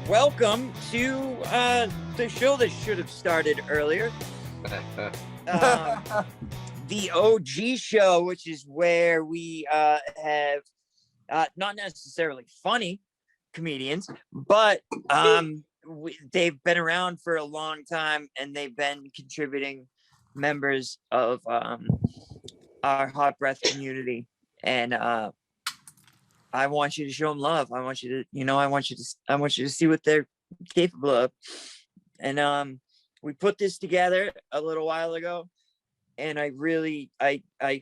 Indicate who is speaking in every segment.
Speaker 1: welcome to the show that should have started earlier. The O.G.s show, which is where we have not necessarily funny comedians, but they've been around for a long time and they've been contributing members of our hot breath community. And I want you to show them love. I want you to, I want you to see what they're capable of. And we put this together a little while ago, and I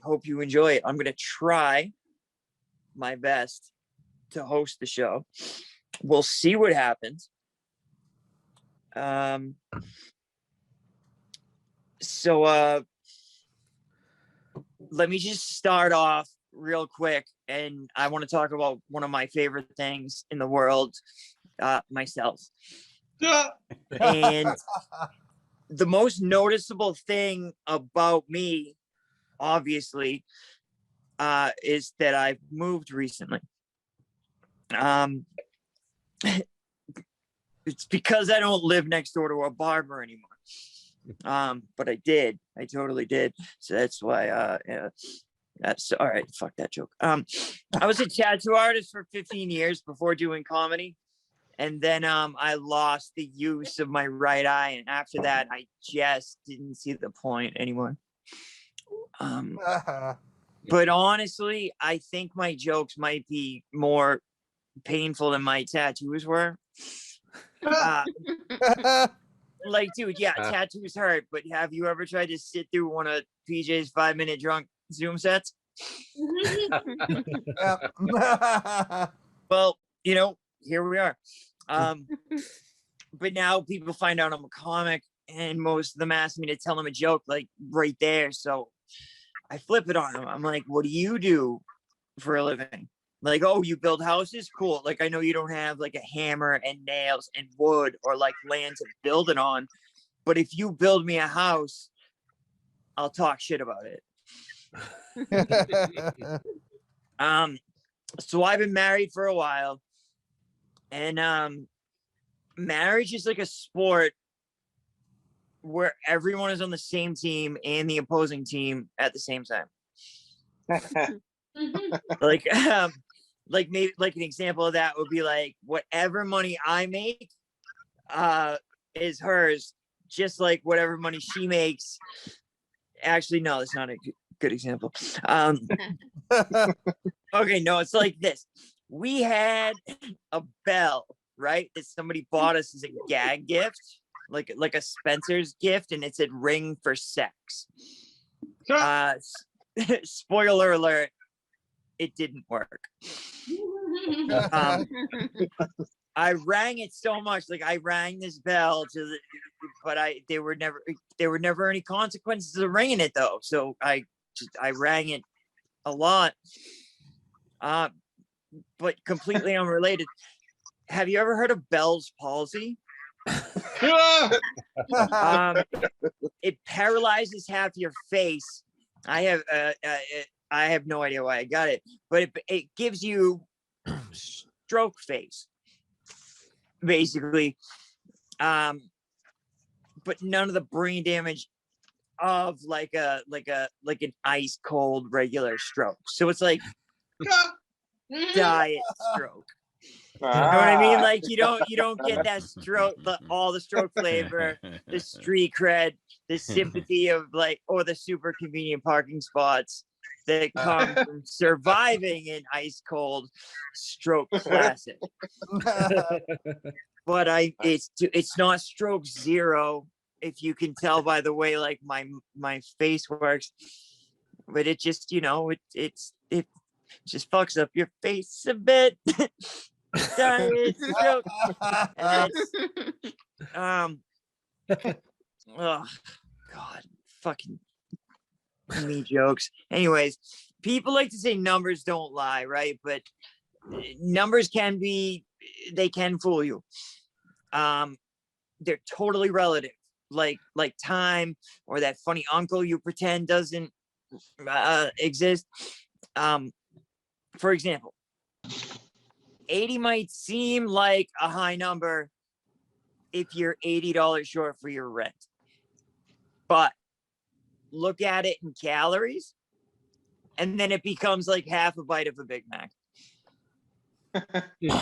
Speaker 1: hope you enjoy it. I'm gonna try my best to host the show. We'll see what happens. So let me just start off real quick, and I want to talk about one of my favorite things in the world, myself. And the most noticeable thing about me, obviously, is that I've moved recently. It's because I don't live next door to a barber anymore. But I totally did. So that's why, that's all right. Fuck that joke. I was a tattoo artist for 15 years before doing comedy. And then I lost the use of my right eye. And after that, I just didn't see the point anymore. But honestly, I think my jokes might be more painful than my tattoos were. Like, dude, yeah, tattoos hurt. But have you ever tried to sit through one of PJ's 5-minute drunk Zoom sets? Well, here we are. But now people find out I'm a comic, and most of them ask me to tell them a joke like right there. So I flip it on them. I'm like, what do you do for a living? Like, oh, you build houses? Cool. Like, I know you don't have like a hammer and nails and wood or like land to build it on, but if you build me a house, I'll talk shit about it. So I've been married for a while, and marriage is like a sport where everyone is on the same team and the opposing team at the same time. Like maybe like an example of that would be like whatever money I make is hers, just like whatever money she makes. Actually, no, that's not a good example. Okay, no, it's like this. We had a bell, right, that somebody bought us as a gag gift, like a Spencer's gift, and it said ring for sex. Spoiler alert, it didn't work. I rang it so much, like I rang this bell but there were never any consequences of ringing it though. So I rang it a lot. But completely unrelated. Have you ever heard of Bell's palsy? It paralyzes half your face. I have no idea why I got it, but it gives you stroke face, basically. But none of the brain damage of like an ice cold regular stroke. So it's like diet stroke. You know what I mean? Like you don't get that stroke, all the stroke flavor, the street cred, the sympathy of like, or the super convenient parking spots that come from surviving an ice cold stroke classic. But it's not stroke zero, if you can tell by the way like my face works. But it just it just fucks up your face a bit. Diet stroke. And oh god, fucking me jokes. Anyways, people like to say numbers don't lie, right? But numbers can fool you. They're totally relative, like time, or that funny uncle you pretend doesn't exist. For example, 80 might seem like a high number if you're $80 short for your rent. But look at it in calories, and then it becomes like half a bite of a Big Mac.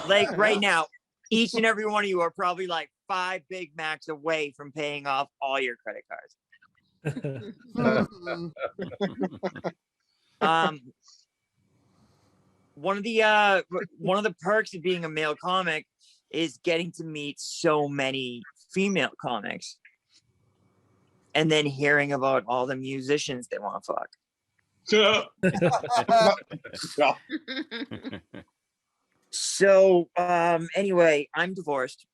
Speaker 1: Like right now, each and every one of you are probably like 5 Big Macs away from paying off all your credit cards. One of the perks of being a male comic is getting to meet so many female comics, and then hearing about all the musicians they want to fuck. So anyway, I'm divorced.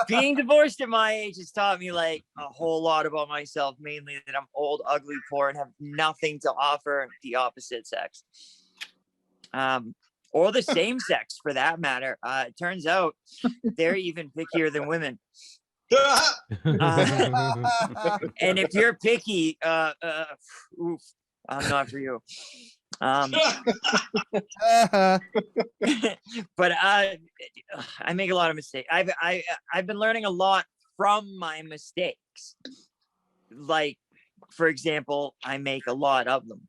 Speaker 1: Being divorced at my age has taught me like a whole lot about myself, mainly that I'm old, ugly, poor, and have nothing to offer the opposite sex. Or the same sex for that matter. It turns out they're even pickier than women. And if you're picky, oof, I'm not for you. But I make a lot of mistakes. I've been learning a lot from my mistakes. Like, for example, I make a lot of them,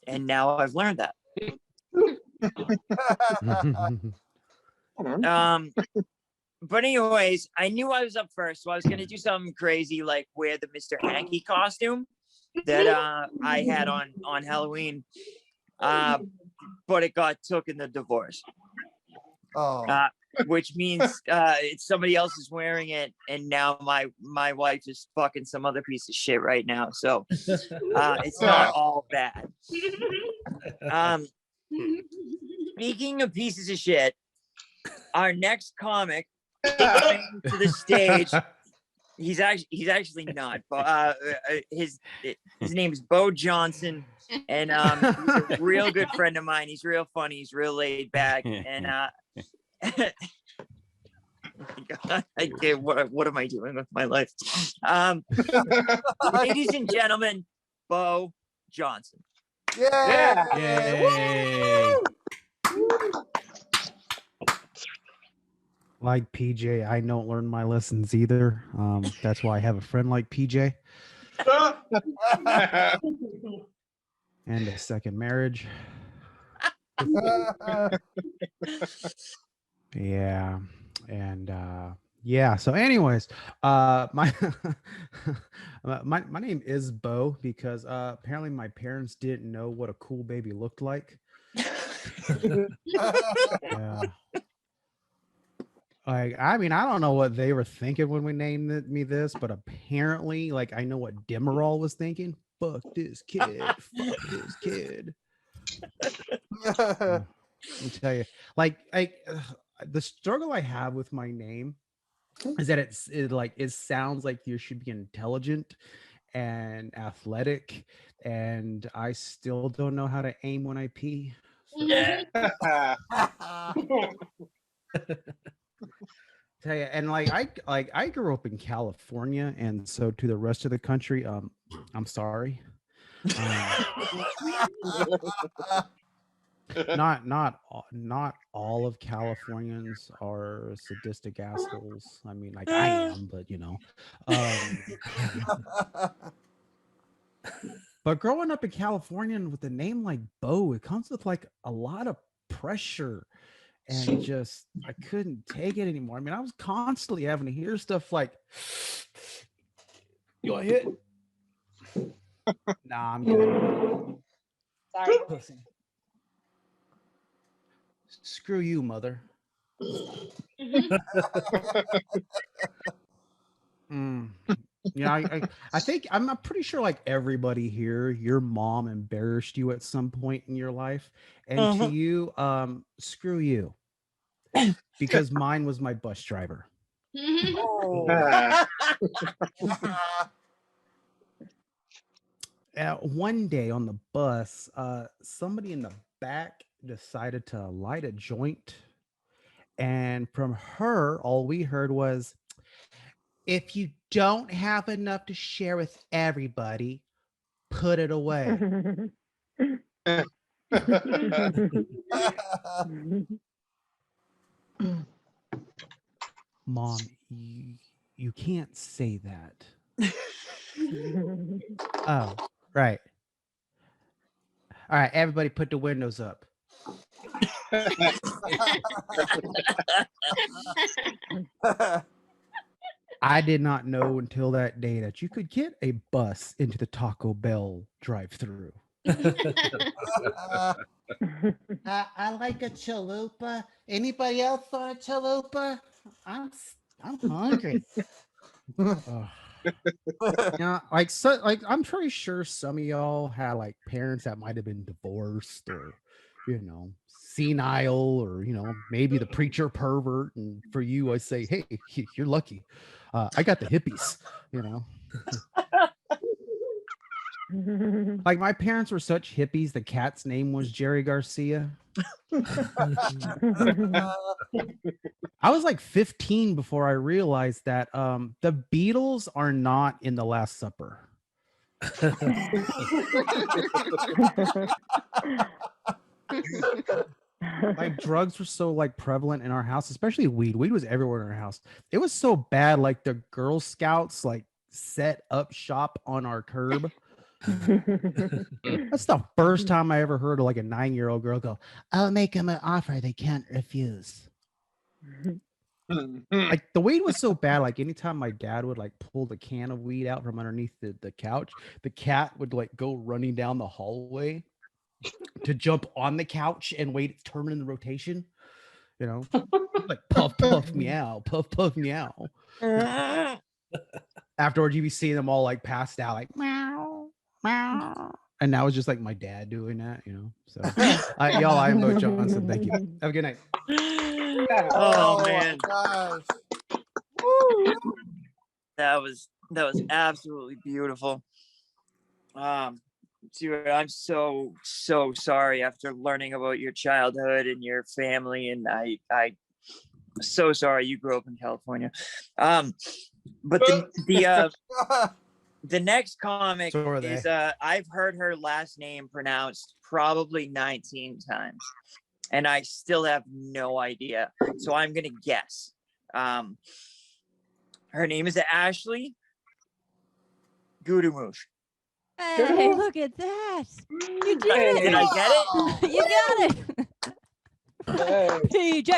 Speaker 1: and now I've learned that. But anyways, I knew I was up first, so I was gonna do something crazy like wear the Mr. Hanky costume that I had on Halloween, but it got took in the divorce. Which means somebody else is wearing it, and now my wife is fucking some other piece of shit right now. So it's not all bad. Speaking of pieces of shit, our next comic coming to the stage. He's actually not, but his name is Beau Johnson, and he's a real good friend of mine. He's real funny. He's real laid back, and what am I doing with my life? Ladies and gentlemen, Beau Johnson.
Speaker 2: Yeah.
Speaker 3: Yay. Like PJ, I don't learn my lessons either. That's why I have a friend like PJ. And a second marriage. Yeah. And yeah. So anyways, my my name is Beau because apparently my parents didn't know what a cool baby looked like. Yeah. Like, I mean, I don't know what they were thinking when we named me this, but apparently, like, I know what Demerol was thinking. Fuck this kid. Fuck this kid. Let me tell you, like, the struggle I have with my name is that it sounds like you should be intelligent and athletic, and I still don't know how to aim when I pee. Tell you, and I grew up in California, and so to the rest of the country, I'm sorry. Not all of Californians are sadistic assholes. I mean, like I am, but you know. But growing up in California with a name like Beau, it comes with like a lot of pressure. And just, I couldn't take it anymore. I mean, I was constantly having to hear stuff like, you want to hit? Nah, I'm good.
Speaker 4: Sorry.
Speaker 3: Pussy. Screw you, mother. Yeah, I think I'm pretty sure like everybody here, your mom embarrassed you at some point in your life, and to you, screw you, because mine was my bus driver. One day on the bus, somebody in the back decided to light a joint, and from her, all we heard was, if you don't have enough to share with everybody, put it away. Mom, you can't say that. Oh, right. All right, everybody put the windows up. I did not know until that day that you could get a bus into the Taco Bell drive-through. I like a chalupa. Anybody else want a chalupa? I'm hungry. Like I'm pretty sure some of y'all had like parents that might have been divorced or senile, or maybe the preacher pervert. And for you, I say, hey, you're lucky. I got the hippies. Like my parents were such hippies. The cat's name was Jerry Garcia. I was like 15 before I realized that the Beatles are not in The Last Supper. Like drugs were so like prevalent in our house, especially weed. Weed was everywhere in our house. It was so bad. Like the Girl Scouts like set up shop on our curb. That's the first time I ever heard of like a 9-year-old girl go, "I'll make them an offer they can't refuse." Like the weed was so bad. Like anytime my dad would like pull the can of weed out from underneath the couch, the cat would like go running down the hallway to jump on the couch and wait its turn in the rotation. Like puff puff meow, puff puff meow. Afterwards, you'd be seeing them all like passed out, like meow, meow. And now it's just like my dad doing that, So, y'all, I am Beau Johnson. Thank you. Have a good night.
Speaker 1: Oh man, gosh. That was absolutely beautiful. Dude, I'm so sorry after learning about your childhood and your family, and I so sorry you grew up in California. But the next comic is I've heard her last name pronounced probably 19 times, and I still have no idea. So I'm gonna guess. Her name is Ashley Gutermuth.
Speaker 2: Hey, look at that. You did it.
Speaker 1: Did I get
Speaker 2: it? You got it. PJ.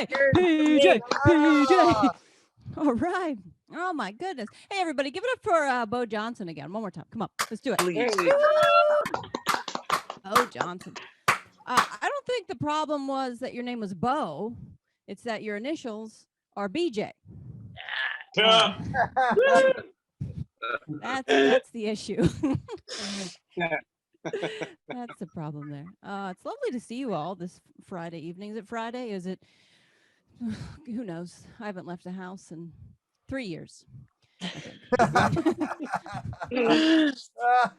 Speaker 2: All right. Oh, my goodness. Hey, everybody, give it up for Beau Johnson again. One more time. Come on. Let's do it.
Speaker 1: Please.
Speaker 2: Beau Johnson. I don't think the problem was that your name was Beau. It's that your initials are BJ. That's the issue. That's the problem there. It's lovely to see you all this Friday evening. Is it Friday? Is it? Who knows? I haven't left the house in 3 years. I think.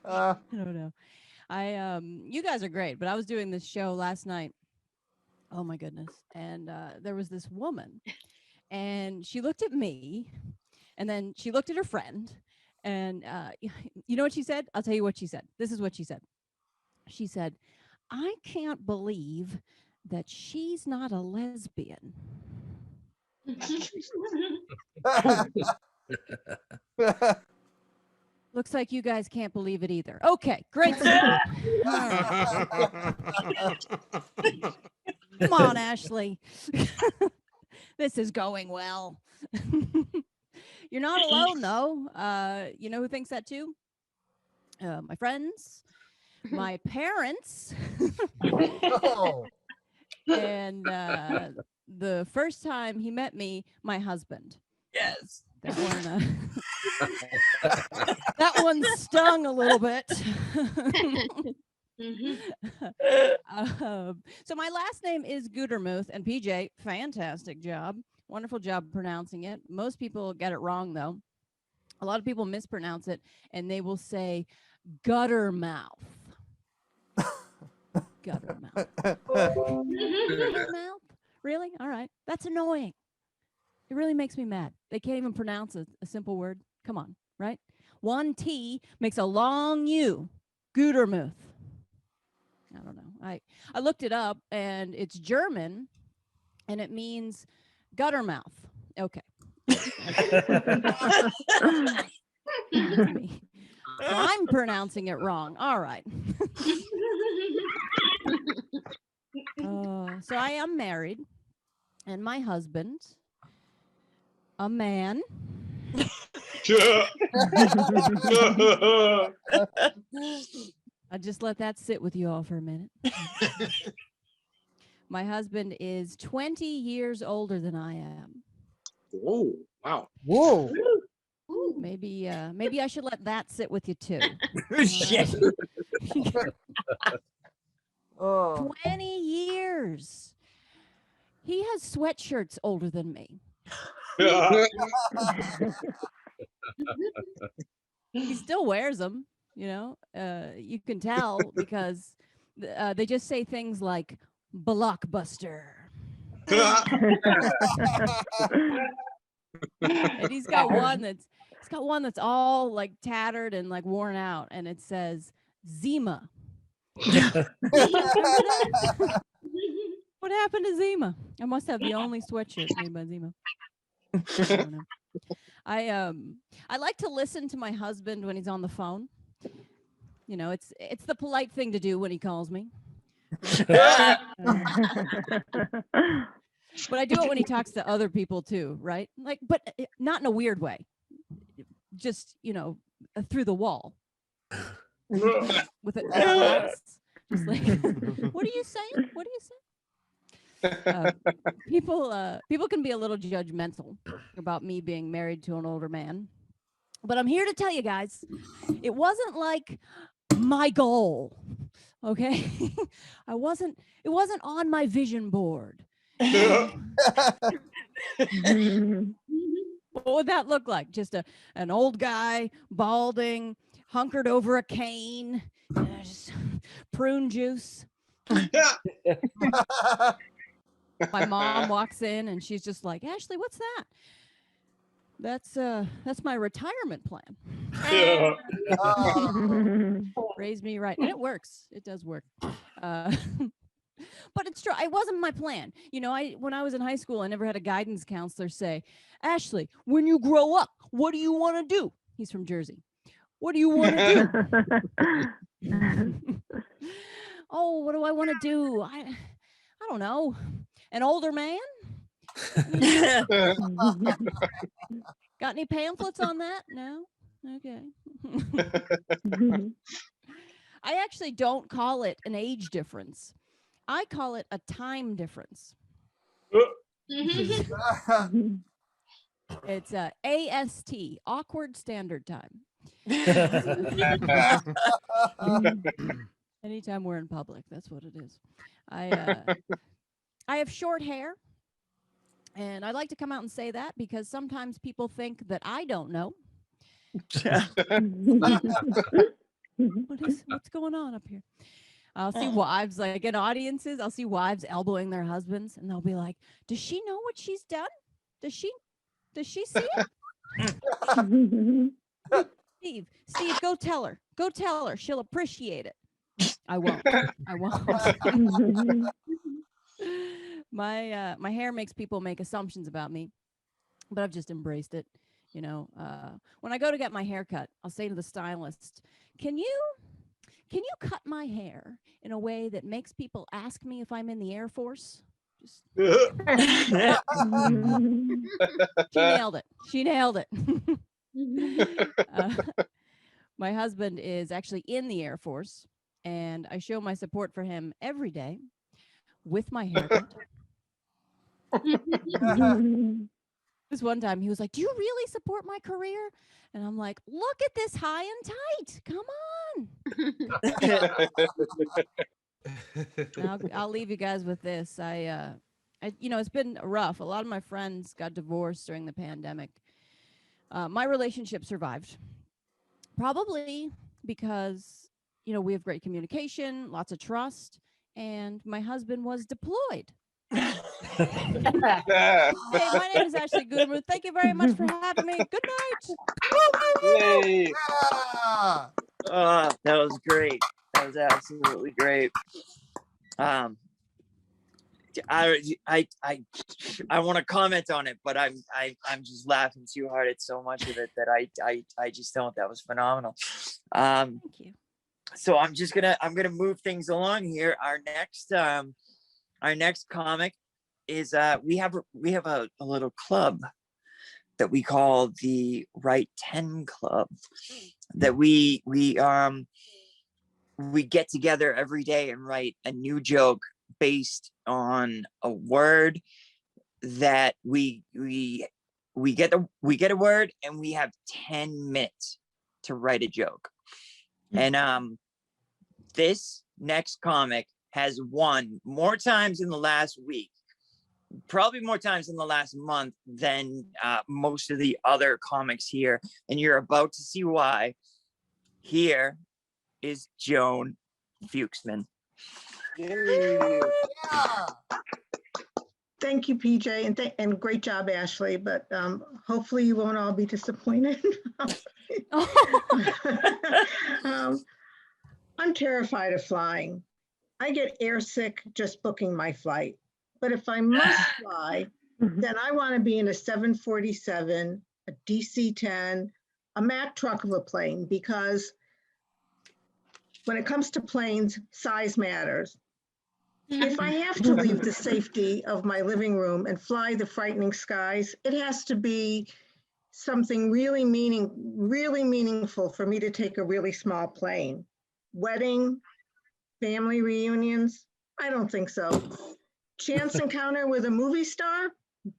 Speaker 2: I don't know. You guys are great, but I was doing this show last night. Oh my goodness! And there was this woman, and she looked at me, and then she looked at her friend. And you know what she said? I'll tell you what she said. This is what she said. She said, "I can't believe that she's not a lesbian." Looks like you guys can't believe it either. Okay, great. Come on, Ashley. This is going well. You're not alone, though. You know who thinks that too? My friends, my parents, and the first time he met me, my husband.
Speaker 1: Yes.
Speaker 2: That one stung a little bit. So my last name is Gutermuth, and PJ, fantastic job. Wonderful job pronouncing it. Most people get it wrong, though. A lot of people mispronounce it, and they will say Guttermouth. Guttermouth. Guttermouth? Really? All right. That's annoying. It really makes me mad. They can't even pronounce a simple word. Come on, right? One T makes a long U. Gutermuth. I don't know. I looked it up, and it's German, and it means gutter mouth. Okay. That's me. So I'm pronouncing it wrong. All right. So I am married, and my husband, a man. I just let that sit with you all for a minute. My husband is 20 years older than I am.
Speaker 4: Oh, wow.
Speaker 3: Whoa.
Speaker 2: Maybe I should let that sit with you too.
Speaker 1: Shit.
Speaker 2: 20 years. He has sweatshirts older than me. He still wears them, you know. You can tell because they just say things like blockbuster. And he's got one that's all like tattered and like worn out, and it says Zima. What happened to Zima? I must have the only sweatshirt made by Zima. I don't know. I like to listen to my husband when he's on the phone. You know, it's the polite thing to do when he calls me. But I do it when he talks to other people too, right? Like, but not in a weird way. Just, you know, through the wall. With a glass. Just like, what are you saying? What are you saying? People can be a little judgmental about me being married to an older man, but I'm here to tell you guys, it wasn't like my goal. Okay. It wasn't on my vision board. What would that look like? Just an old guy, balding, hunkered over a cane, just prune juice. My mom walks in and she's just like, Ashley, what's that? That's my retirement plan. Raise me right. And it works. It does work. But it's true. It wasn't my plan. You know, when I was in high school, I never had a guidance counselor say, Ashley, when you grow up, what do you want to do? He's from Jersey. What do you want to do? Oh, what do I want to do? I don't know. An older man? Got any pamphlets on that? No? Okay. I actually don't call it an age difference. I call it a time difference. It's AST, awkward standard time. Anytime we're in public, that's what it is. I have short hair, and I like to come out and say that because sometimes people think that I don't know. What's going on up here? I'll see wives, like in audiences, I'll see wives elbowing their husbands, and they'll be like, does she know what she's done? Does she see it? Steve, go tell her. Go tell her. She'll appreciate it. I won't. My hair makes people make assumptions about me, but I've just embraced it. You know, when I go to get my hair cut, I'll say to the stylist, can you cut my hair in a way that makes people ask me if I'm in the Air Force? Just She nailed it. My husband is actually in the Air Force, and I show my support for him every day with my haircut. This one time he was like, do you really support my career? And I'm like, look at this high and tight. Come on. I'll leave you guys with this. I you know, it's been rough. A lot of my friends got divorced during the pandemic. My relationship survived. Probably because, you know, we have great communication, lots of trust, and my husband was deployed. Hey, my name is Ashley Gutermuth. Thank you very much for having me. Good night.
Speaker 1: Yay. That was great. That was absolutely great. I want to comment on it, but I'm just laughing too hard at so much of it that I just don't. That was phenomenal.
Speaker 2: Thank you.
Speaker 1: So I'm gonna move things along here. Our next comic is we have a little club that we call the Write 10 Club, that we get together every day and write a new joke based on a word that we get a word, and we have 10 minutes to write a joke. And this next comic has won more times in the last week, probably more times in the last month than most of the other comics here, and you're about to see why. Here is Joan Fuchsman.
Speaker 5: Thank you, PJ, and great job, Ashley. But hopefully you won't all be disappointed. I'm terrified of flying. I get airsick just booking my flight. But if I must fly, then I want to be in a 747, a DC-10, a Mack truck of a plane, because when it comes to planes, size matters. If I have to leave the safety of my living room and fly the frightening skies, it has to be something really meaningful for me to take a really small plane. Wedding, family reunions, I don't think so. Chance encounter with a movie star,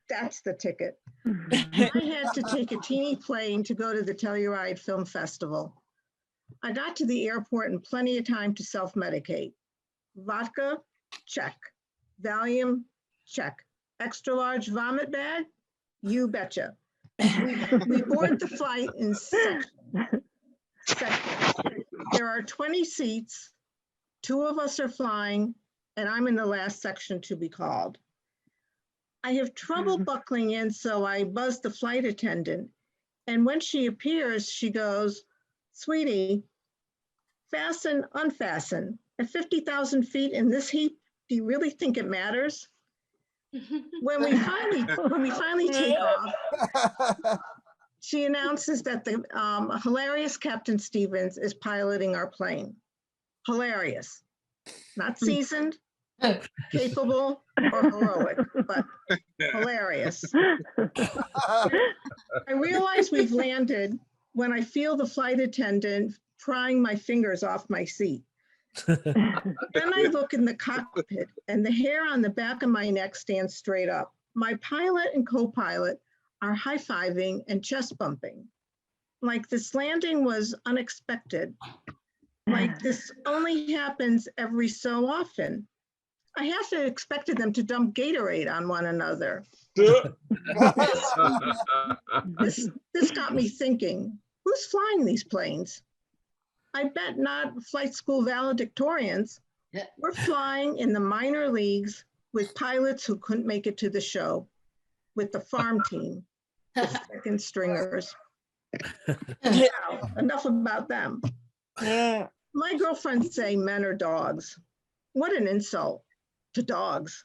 Speaker 5: that's the ticket. I had to take a teeny plane to go to the Telluride Film Festival. I got to the airport in plenty of time to self-medicate. Vodka, check. Valium, check. Extra large vomit bag, you betcha. We board the flight in sections. There are 20 seats. 2 of us are flying, and I'm in the last section to be called. I have trouble buckling in, so I buzz the flight attendant. And when she appears, she goes, "Sweetie, fasten, unfasten. At 50,000 feet in this heat, do you really think it matters?" When we finally take off, she announces that the hilarious Captain Stevens is piloting our plane. Hilarious, not seasoned, capable, or heroic, but hilarious. I realize we've landed when I feel the flight attendant prying my fingers off my seat. Then I look in the cockpit, and the hair on the back of my neck stands straight up. My pilot and co-pilot are high-fiving and chest bumping. Like this landing was unexpected. Like this only happens every so often. I have to expected them to dump Gatorade on one another. This got me thinking, who's flying these planes? I bet not flight school valedictorians. We're flying in the minor leagues with pilots who couldn't make it to the show, with the farm team, the second stringers. Now, enough about them. My girlfriends say men are dogs. What an insult to dogs.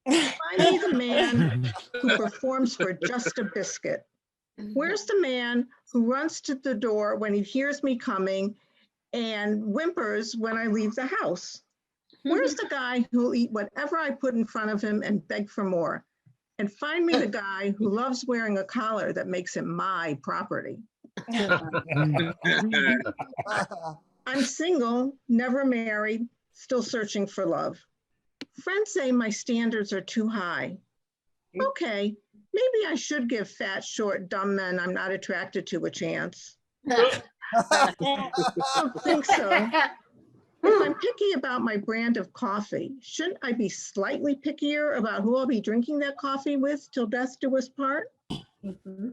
Speaker 5: I need a man who performs for just a biscuit. Where's the man who runs to the door when he hears me coming and whimpers when I leave the house? Where's the guy who'll eat whatever I put in front of him and beg for more? And find me the guy who loves wearing a collar that makes him my property. I'm single, never married, still searching for love. Friends say my standards are too high. Okay, maybe I should give fat, short, dumb men I'm not attracted to a chance. I don't think so. If I'm picky about my brand of coffee, shouldn't I be slightly pickier about who I'll be drinking that coffee with till death do us part? I'm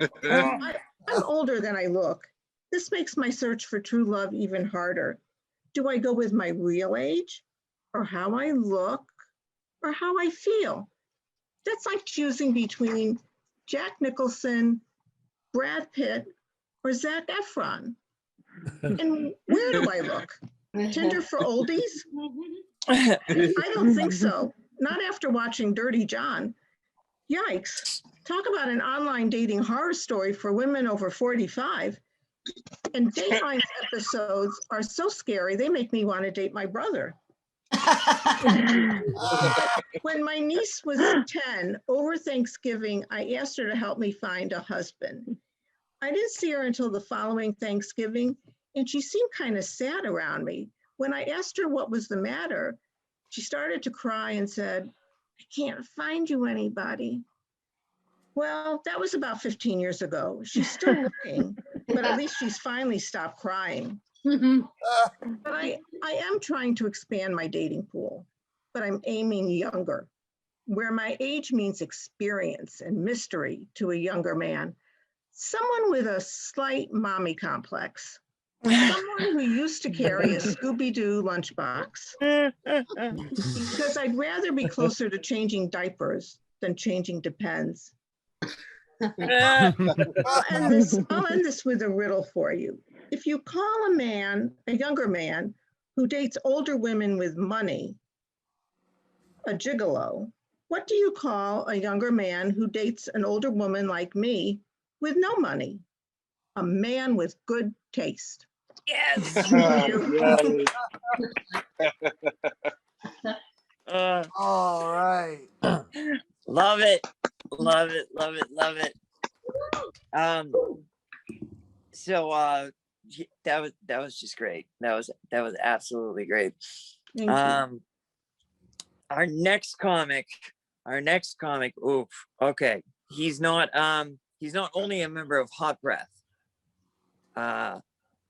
Speaker 5: older than I look. This makes my search for true love even harder. Do I go with my real age, or how I look, or how I feel? That's like choosing between Jack Nicholson, Brad Pitt, or Zac Efron. And where do I look? Tinder for oldies? I don't think so. Not after watching Dirty John. Yikes. Talk about an online dating horror story for women over 45. And Dateline's episodes are so scary, they make me want to date my brother. When my niece was 10, over Thanksgiving, I asked her to help me find a husband. I didn't see her until the following Thanksgiving, and she seemed kind of sad around me. When I asked her what was the matter, she started to cry and said, "I can't find you anybody." Well, that was about 15 years ago. She's still looking, but at least she's finally stopped crying. But I am trying to expand my dating pool, but I'm aiming younger, where my age means experience and mystery to a younger man. Someone with a slight mommy complex. Someone who used to carry a Scooby-Doo lunchbox. Because I'd rather be closer to changing diapers than changing Depends. I'll end this with a riddle for you. If you call a younger man who dates older women with money, a gigolo, what do you call a younger man who dates an older woman like me with no money? A man with good taste.
Speaker 1: Yes.
Speaker 6: All right.
Speaker 1: Love it. Love it. Love it. Love it. So that was just great. That was absolutely great.
Speaker 5: Thank you.
Speaker 1: Our next comic. Oof. Okay. He's not only a member of Hot Breath,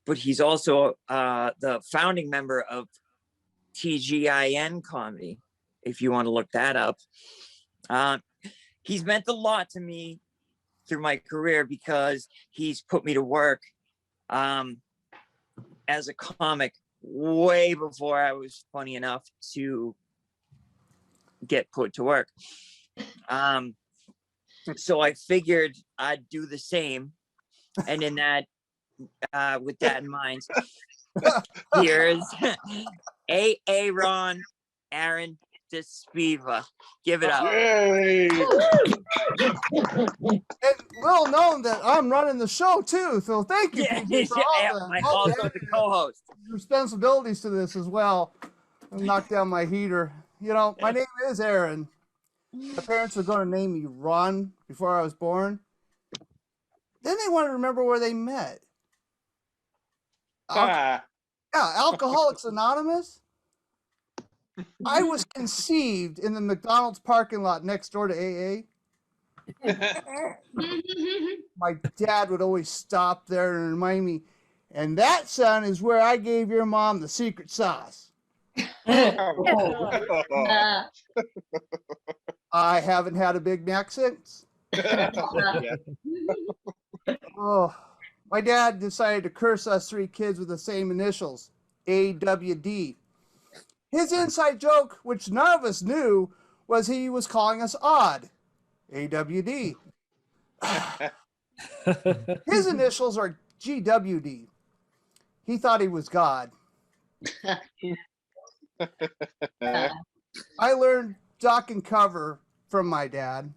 Speaker 1: but he's also the founding member of TGIN Comedy, if you want to look that up. He's meant a lot to me through my career because he's put me to work as a comic way before I was funny enough to get put to work. So I figured I'd do the same. And in that, with that in mind, here's Aaron Duspiva. Give it up.
Speaker 4: Yay!
Speaker 6: And well known that I'm running the show too, so thank you PG, for all
Speaker 1: Also the co-host.
Speaker 6: responsibilities to this as well. Knock down my heater. You know, my name is Aaron. My parents were going to name me Ron before I was born. Then they wanted to remember where they met. Yeah, Alcoholics Anonymous. I was conceived in the McDonald's parking lot next door to AA. My dad would always stop there and remind me, and that, son, is where I gave your mom the secret sauce. I haven't had a Big Mac since. Oh, my dad decided to curse us three kids with the same initials, AWD. His inside joke, which none of us knew, was he was calling us odd, AWD. His initials are GWD. He thought he was God. I learned duck and cover from my dad.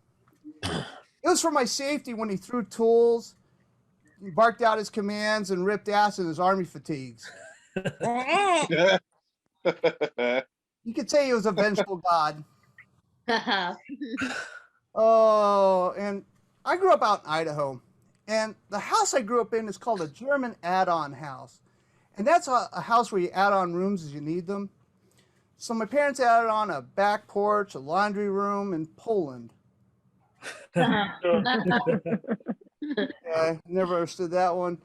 Speaker 6: It was for my safety when he threw tools, barked out his commands, and ripped ass in his army fatigues. You could say he was a vengeful God. Oh, and I grew up out in Idaho, and the house I grew up in is called a German add-on house. And that's a house where you add on rooms as you need them. So my parents added on a back porch, a laundry room, and Poland. Yeah, I never understood that one.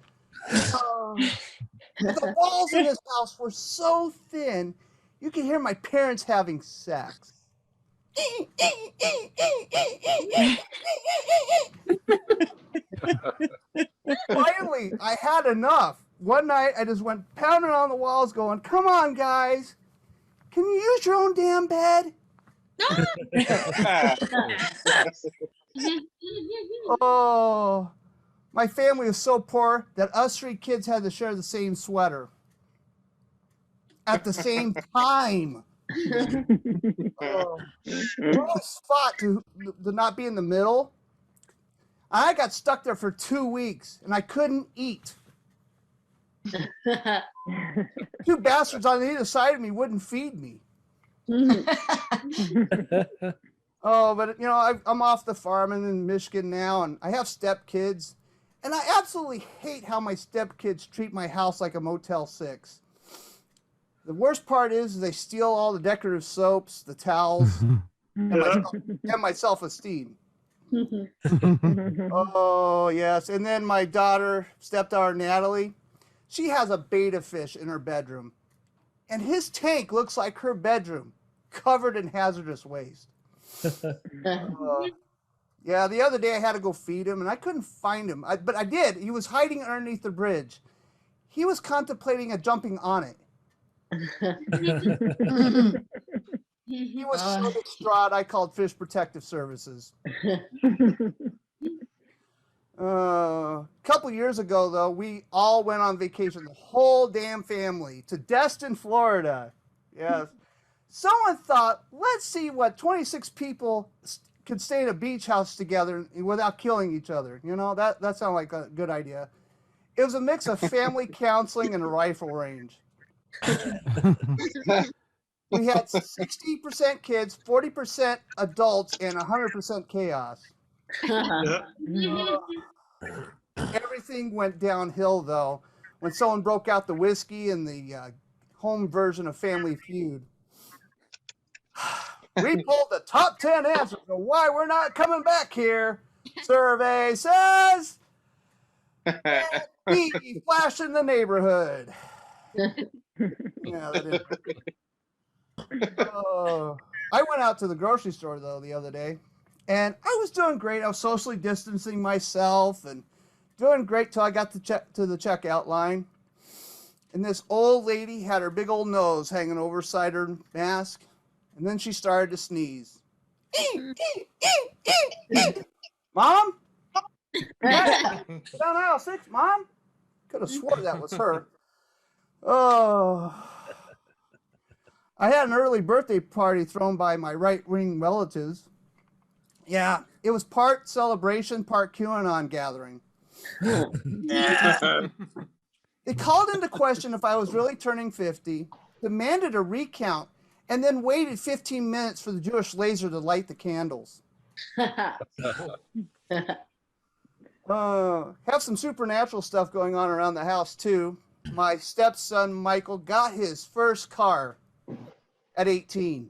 Speaker 6: The walls in this house were so thin, you could hear my parents having sex. Finally, I had enough. One night, I just went pounding on the walls going, "Come on, guys. Can you use your own damn bed?" Oh, my family was so poor that us three kids had to share the same sweater. at the same time. Oh, we always fought to not be in the middle. I got stuck there for 2 weeks and I couldn't eat. Two bastards on either side of me wouldn't feed me. Oh, but you know, I'm off the farm in Michigan now, and I have stepkids, and I absolutely hate how my stepkids treat my house like a Motel 6. The worst part is they steal all the decorative soaps, the towels, and my self-esteem. Oh, yes. And then my stepdaughter Natalie, she has a betta fish in her bedroom. And his tank looks like her bedroom, covered in hazardous waste. Yeah, the other day I had to go feed him, and I couldn't find him. But I did. He was hiding underneath the bridge. He was contemplating jumping on it. He was so distraught, I called Fish Protective Services. A couple years ago, though, we all went on vacation, the whole damn family, to Destin, Florida. Yes. Someone thought, let's see what 26 people could stay in a beach house together without killing each other. You know, that sounded like a good idea. It was a mix of family counseling and a rifle range. We had 60% kids, 40% adults, and 100% chaos. Everything went downhill, though, when someone broke out the whiskey and the home version of Family Feud. We pulled the top 10 answers to why we're not coming back here. Survey says, we flash in the neighborhood. Yeah, that is. I went out to the grocery store, though, the other day, and I was doing great. I was socially distancing myself and doing great till I got to the checkout line. And this old lady had her big old nose hanging overside her mask, and then she started to sneeze. Mom? Down aisle 6, Mom? Could have swore that was her. Oh. I had an early birthday party thrown by my right-wing relatives. Yeah, it was part celebration, part QAnon gathering. They called into question if I was really turning 50, demanded a recount, and then waited 15 minutes for the Jewish laser to light the candles. Have some supernatural stuff going on around the house, too. My stepson, Michael, got his first car at 18.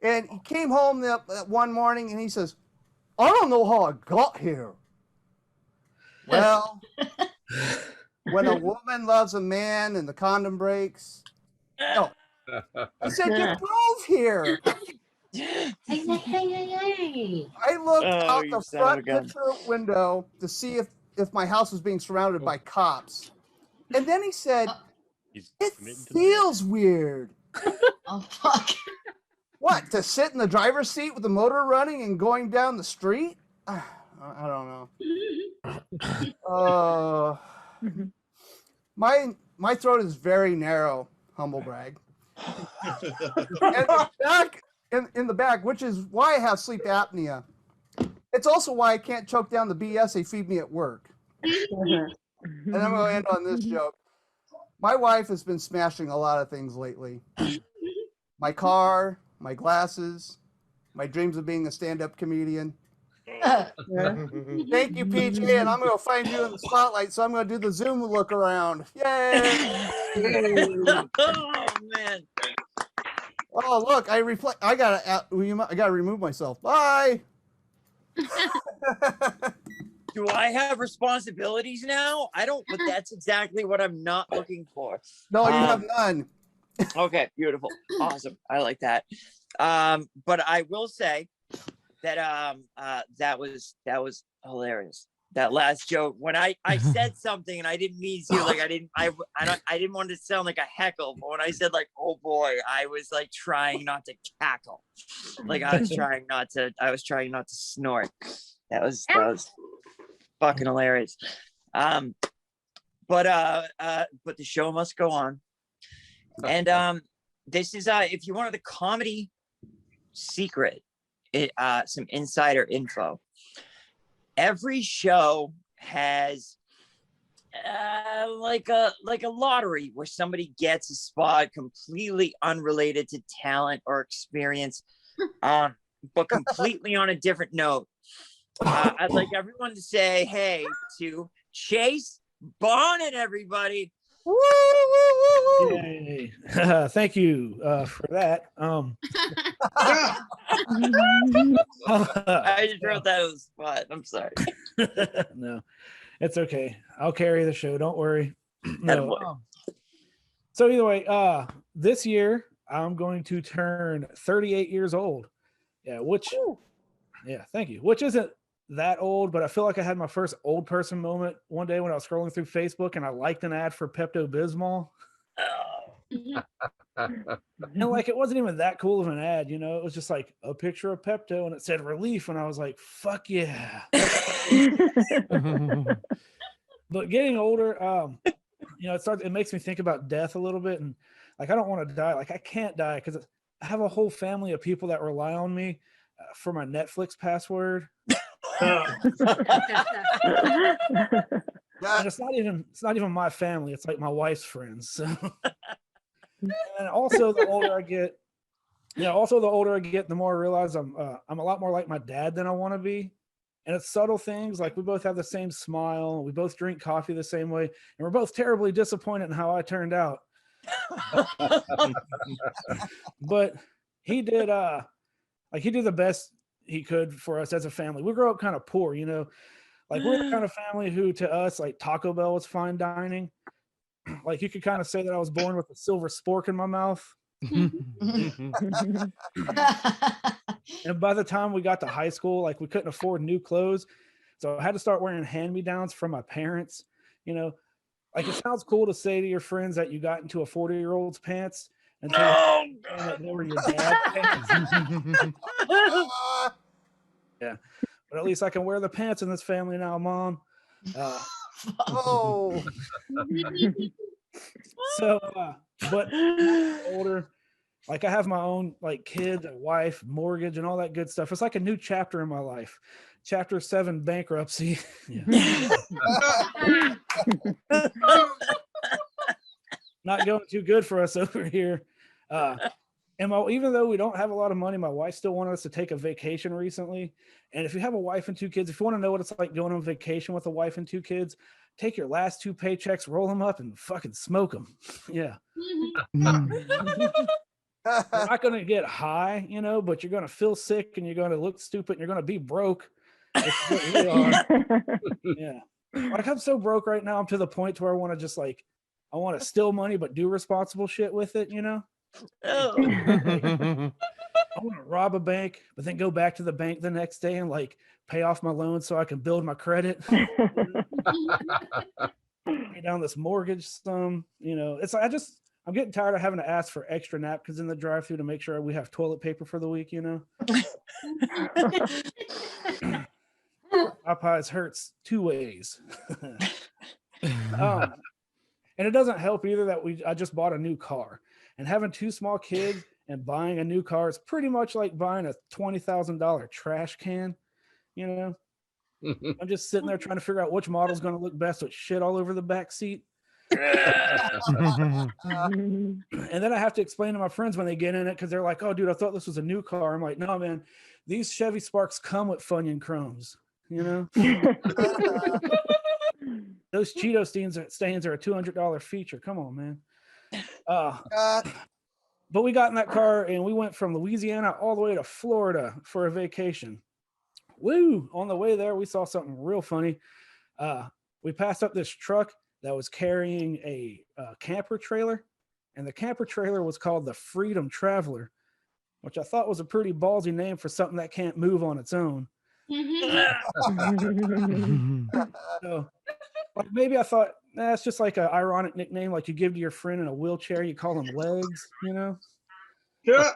Speaker 6: And he came home that one morning and he says, I don't know how I got here. Well, when a woman loves a man and the condom breaks. No. I said, you drove here.
Speaker 7: Hey.
Speaker 6: I looked out the front picture window to see if my house was being surrounded by cops. And then he said, it feels weird.
Speaker 7: Oh, fuck.
Speaker 6: What, to sit in the driver's seat with the motor running and going down the street? I don't know. My throat is very narrow, humble brag. And in the back, which is why I have sleep apnea. It's also why I can't choke down the BS they feed me at work. And I'm going to end on this joke. My wife has been smashing a lot of things lately. My car, my glasses, my dreams of being a stand-up comedian. Thank you, PJ, and I'm going to find you in the spotlight, so I'm going to do the Zoom look around. Yay!
Speaker 1: Oh, man.
Speaker 6: Oh, look, I gotta remove myself. Bye.
Speaker 1: Do I have responsibilities now? I don't, but that's exactly what I'm not looking for.
Speaker 6: No, you have none.
Speaker 1: Okay, beautiful. Awesome. I like that. But I will say that that was hilarious. That last joke, when I said something and I didn't mean to, like I didn't want it to sound like a heckle, but when I said like, oh boy, I was like trying not to cackle. Like I was trying not to snort. That was fucking hilarious. but the show must go on. And this is if you wanted the comedy secret, some insider info. Every show has like a lottery where somebody gets a spot completely unrelated to talent or experience, but completely on a different note. I'd like everyone to say hey to Chase Bonin, everybody.
Speaker 8: Yay. Thank you for that.
Speaker 1: I just wrote that on the spot. I'm sorry.
Speaker 8: No, it's okay. I'll carry the show. Don't worry. No. So either way, this year I'm going to turn 38 years old. Yeah, thank you. Which isn't that old, but I feel like I had my first old person moment one day when I was scrolling through Facebook and I liked an ad for Pepto-Bismol. And like it wasn't even that cool of an ad, you know, it was just like a picture of Pepto and it said relief, and I was like, fuck yeah. But getting older, you know, it makes me think about death a little bit, and like I don't want to die. Like I can't die because I have a whole family of people that rely on me for my Netflix password. And it's not even my family, it's like my wife's friends. So and also the older I get, the more I realize I'm a lot more like my dad than I want to be. And it's subtle things, like we both have the same smile, we both drink coffee the same way, and we're both terribly disappointed in how I turned out. But he did the best he could for us as a family. We grew up kind of poor, you know, like we're the kind of family who, to us, like Taco Bell was fine dining. Like you could kind of say that I was born with a silver spork in my mouth. And by the time we got to high school, like we couldn't afford new clothes, so I had to start wearing hand-me-downs from my parents. You know, like it sounds cool to say to your friends that you got into a 40-year-old's pants until that they were your dad's pants. Yeah, but at least I can wear the pants in this family now, Mom. So, but older, like I have my own like kids, a wife, mortgage, and all that good stuff. It's like a new chapter in my life. Chapter 7, bankruptcy. Not going too good for us over here. And even though we don't have a lot of money, my wife still wanted us to take a vacation recently. And if you have a wife and 2 kids, if you want to know what it's like going on vacation with a wife and 2 kids, take your last 2 paychecks, roll them up, and fucking smoke them. Yeah. You're not going to get high, you know, but you're going to feel sick and you're going to look stupid and you're going to be broke. It's what we are. Yeah. Like I'm so broke right now, I'm to the point where I want to just like, I want to steal money, but do responsible shit with it, you know? I want to rob a bank, but then go back to the bank the next day and like pay off my loan so I can build my credit. Pay down this mortgage sum, you know. It's like I'm getting tired of having to ask for extra napkins in the drive-thru to make sure we have toilet paper for the week, you know. Popeyes hurts 2 ways. And it doesn't help either that I just bought a new car. And having 2 small kids and buying a new car is pretty much like buying a $20,000 trash can, you know? I'm just sitting there trying to figure out which model is going to look best with shit all over the back seat. And then I have to explain to my friends when they get in it because they're like, oh, dude, I thought this was a new car. I'm like, no, man, these Chevy Sparks come with Funyun chromes, you know? Those Cheeto stains are a $200 feature. Come on, man. But we got in that car and we went from Louisiana all the way to Florida for a vacation. Woo! On the way there, we saw something real funny. We passed up this truck that was carrying a camper trailer, and the camper trailer was called the Freedom Traveler, which I thought was a pretty ballsy name for something that can't move on its own. So, like maybe I thought, it's just like an ironic nickname, like you give to your friend in a wheelchair, you call them Legs, you know?
Speaker 4: Yeah.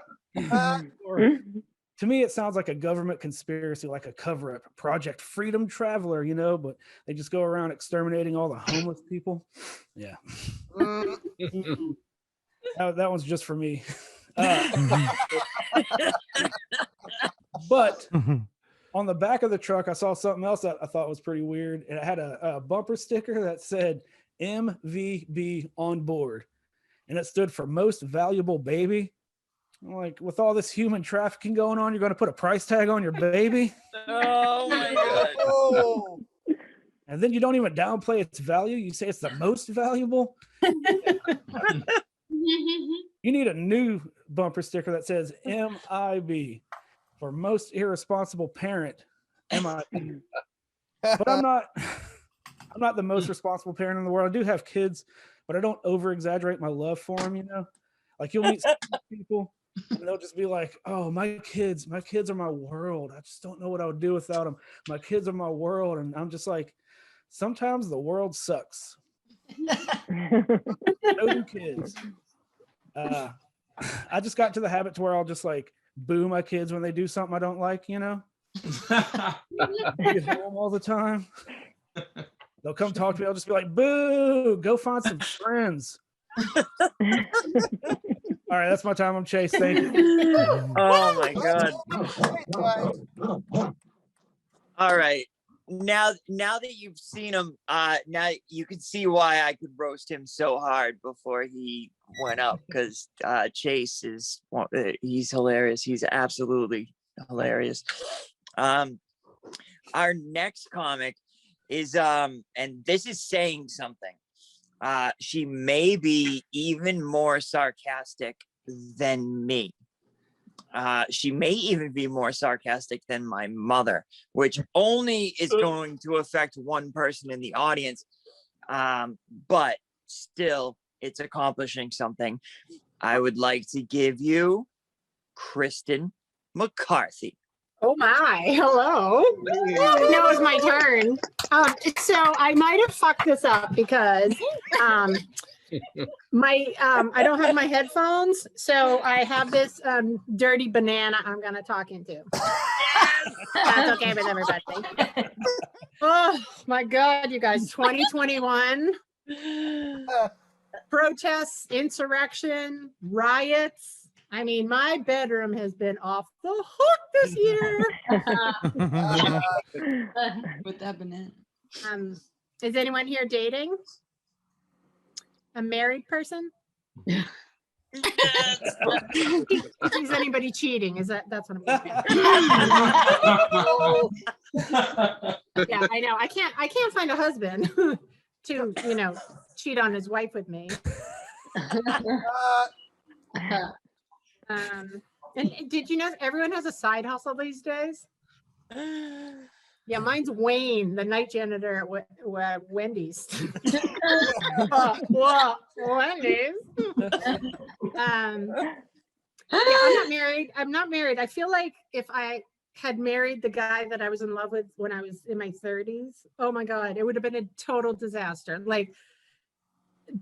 Speaker 8: to me, it sounds like a government conspiracy, like a cover-up, Project Freedom Traveler, you know, but they just go around exterminating all the homeless people. Yeah. That one's just for me. But on the back of the truck, I saw something else that I thought was pretty weird. It had a bumper sticker that said MVB on board, and it stood for Most Valuable Baby. I'm like, with all this human trafficking going on, you're going to put a price tag on your baby?
Speaker 1: Oh my God.
Speaker 6: Oh.
Speaker 8: And then you don't even downplay its value. You say it's the most valuable. You need a new bumper sticker that says MIB for Most Irresponsible Parent. MIB. But I'm not the most responsible parent in the world. I do have kids, but I don't over exaggerate my love for them, you know? Like you'll meet some people and they'll just be like, oh, my kids are my world. I just don't know what I would do without them. My kids are my world. And I'm just like, sometimes the world sucks. No new kids. I just got to the habit to where I'll just like boo my kids when they do something I don't like, you know? Get home all the time. They'll come talk to me. I'll just be like, boo, go find some friends. All right, that's my time. I'm Chase. Thank you.
Speaker 1: Oh my God. All right. Now that you've seen him, now you can see why I could roast him so hard before he went up, because Chase is he's hilarious. He's absolutely hilarious. Our next comic is and this is saying something. She may be even more sarcastic than me. She may even be more sarcastic than my mother, which only is going to affect one person in the audience. But still, it's accomplishing something. I would like to give you Kristen McCarthy.
Speaker 9: Oh my, hello. Now it's my turn. So I might have fucked this up because I don't have my headphones, so I have this dirty banana I'm gonna talk into. That's okay with everybody. Oh my God, you guys, 2021. Protests, insurrection, riots. I mean, my bedroom has been off the hook this year.
Speaker 7: With that banana.
Speaker 9: Is anyone here dating? A married person? Is anybody cheating? That's what I'm looking at. Yeah, I know. I can't find a husband to, cheat on his wife with me. And did you know everyone has a side hustle these days? Yeah, mine's Wayne, the night janitor at Wendy's. Wendy's. Yeah, I'm not married. I feel like if I had married the guy that I was in love with when I was in my 30s, oh my God, it would have been a total disaster. Like,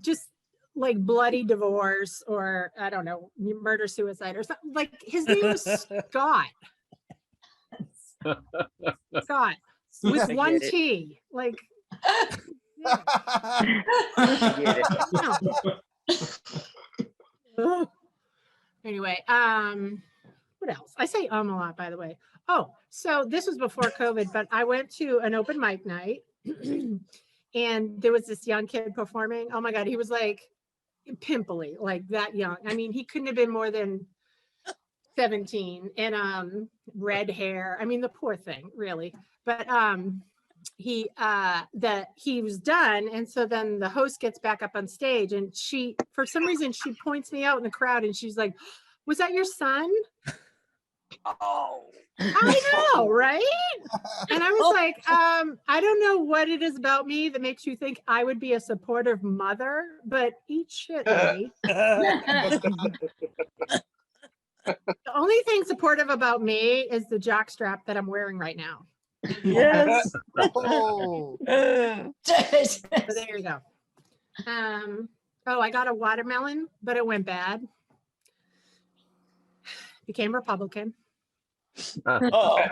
Speaker 9: just like bloody divorce, or I don't know, murder, suicide, or something. Like, his name was Scott. Scott with one T. Like, anyway, what else? I say a lot, by the way. Oh, so this was before COVID, but I went to an open mic night and there was this young kid performing. Oh my God, he was like pimply, like that young. I mean, he couldn't have been more than 17, and red hair. I mean, the poor thing, really. But he was done, and so then the host gets back up on stage, and she, for some reason, she points me out in the crowd, and she's like, "Was that your son?" Oh, I know, right? And I was like, I don't know what it is about me that makes you think I would be a supportive mother, but eat shit, lady. The only thing supportive about me is the jockstrap that I'm wearing right now.
Speaker 1: Yes.
Speaker 9: Oh. So there you go. I got a watermelon, but it went bad. Became Republican.
Speaker 1: Oh,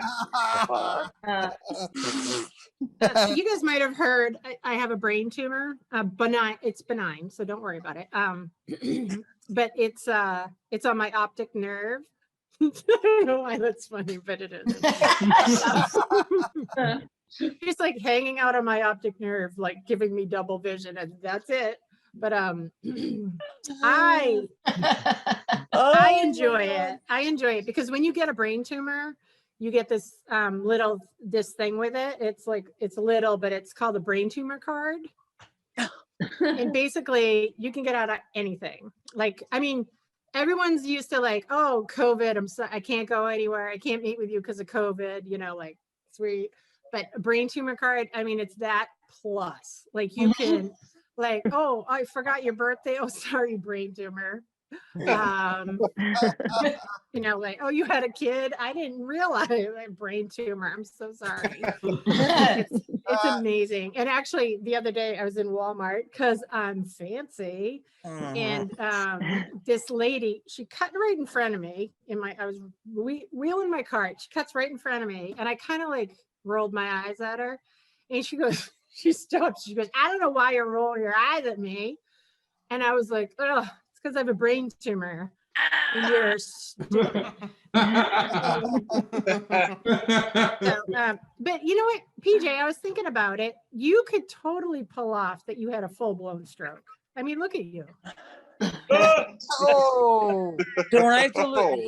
Speaker 9: You guys might have heard I have a brain tumor. Benign. It's benign, so don't worry about it. But it's on my optic nerve. I don't know why that's funny, but it is. Just like hanging out on my optic nerve, like giving me double vision, and that's it. But I enjoy it. I enjoy it because when you get a brain tumor, you get this this thing with it. It's like, it's little, but it's called a brain tumor card. And basically you can get out of anything. Like, I mean, everyone's used to like, oh, COVID, I can't go anywhere. I can't meet with you because of COVID, you know, like sweet. But a brain tumor card, I mean, it's that plus. Like you can like, oh, I forgot your birthday. Oh, sorry, brain tumor. You know, like, oh, you had a kid. I didn't realize I brain tumor. I'm so sorry. It's amazing. And actually, the other day I was in Walmart because I'm fancy, and this lady, she cut right in front of me. I was wheeling my cart. She cuts right in front of me, and I kind of like rolled my eyes at her, and she goes, she stopped. She goes, I don't know why you're rolling your eyes at me. And I was like, oh, it's because I have a brain tumor. And you're stupid. But you know what, PJ, I was thinking about it. You could totally pull off that you had a full-blown stroke. I mean, look at you.
Speaker 6: Oh,
Speaker 1: don't I have to look?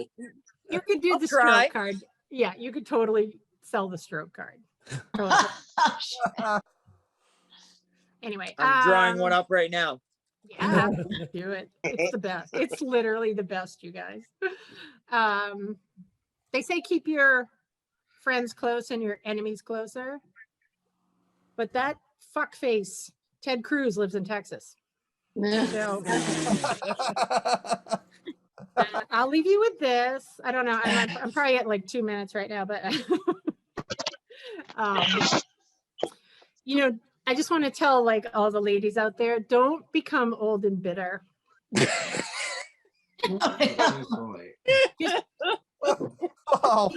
Speaker 9: You could do the stroke card. Yeah, you could totally sell the stroke card. Anyway,
Speaker 1: I'm drawing one up right now.
Speaker 9: Yeah, do it. It's the best. It's literally the best, you guys. They say keep your friends close and your enemies closer. But that fuckface Ted Cruz lives in Texas. So I'll leave you with this. I don't know. I'm probably at like 2 minutes right now, but you know, I just want to tell like all the ladies out there, don't become old and bitter.
Speaker 6: oh.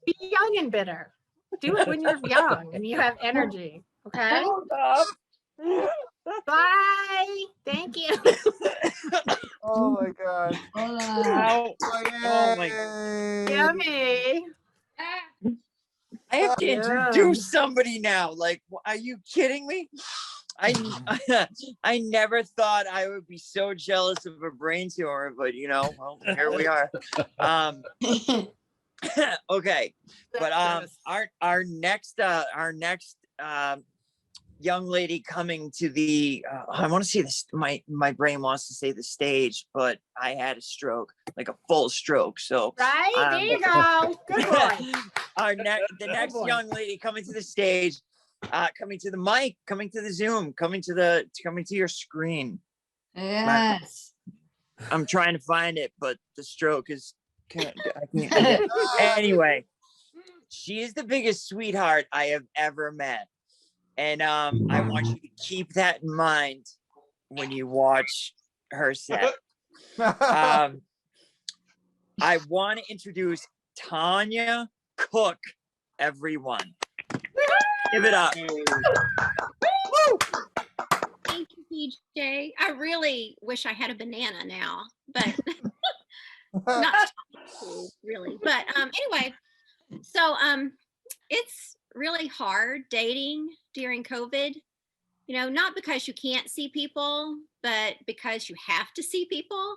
Speaker 9: Be young and bitter. Do it when you're young and you have energy. Okay. Bye. Thank you.
Speaker 6: Oh my God.
Speaker 1: Oh my God.
Speaker 9: Yummy.
Speaker 1: I have to introduce somebody now. Like, are you kidding me? I never thought I would be so jealous of a brain tumor, but you know, well, here we are. Okay, but our next young lady coming to the I want to see this. My brain wants to say the stage, but I had a stroke, like a full stroke. So
Speaker 9: right there you go. Good boy.
Speaker 1: The next young lady coming to the stage, coming to the mic, coming to the Zoom, coming to your screen.
Speaker 7: Yes.
Speaker 1: I'm trying to find it, but the stroke is. I can't. Anyway, she is the biggest sweetheart I have ever met. And I want you to keep that in mind when you watch her set. I want to introduce Tanya Cook, everyone. Give it up.
Speaker 10: Thank you, PJ. I really wish I had a banana now, but not really. But anyway, so it's really hard dating during COVID, you know, not because you can't see people, but because you have to see people,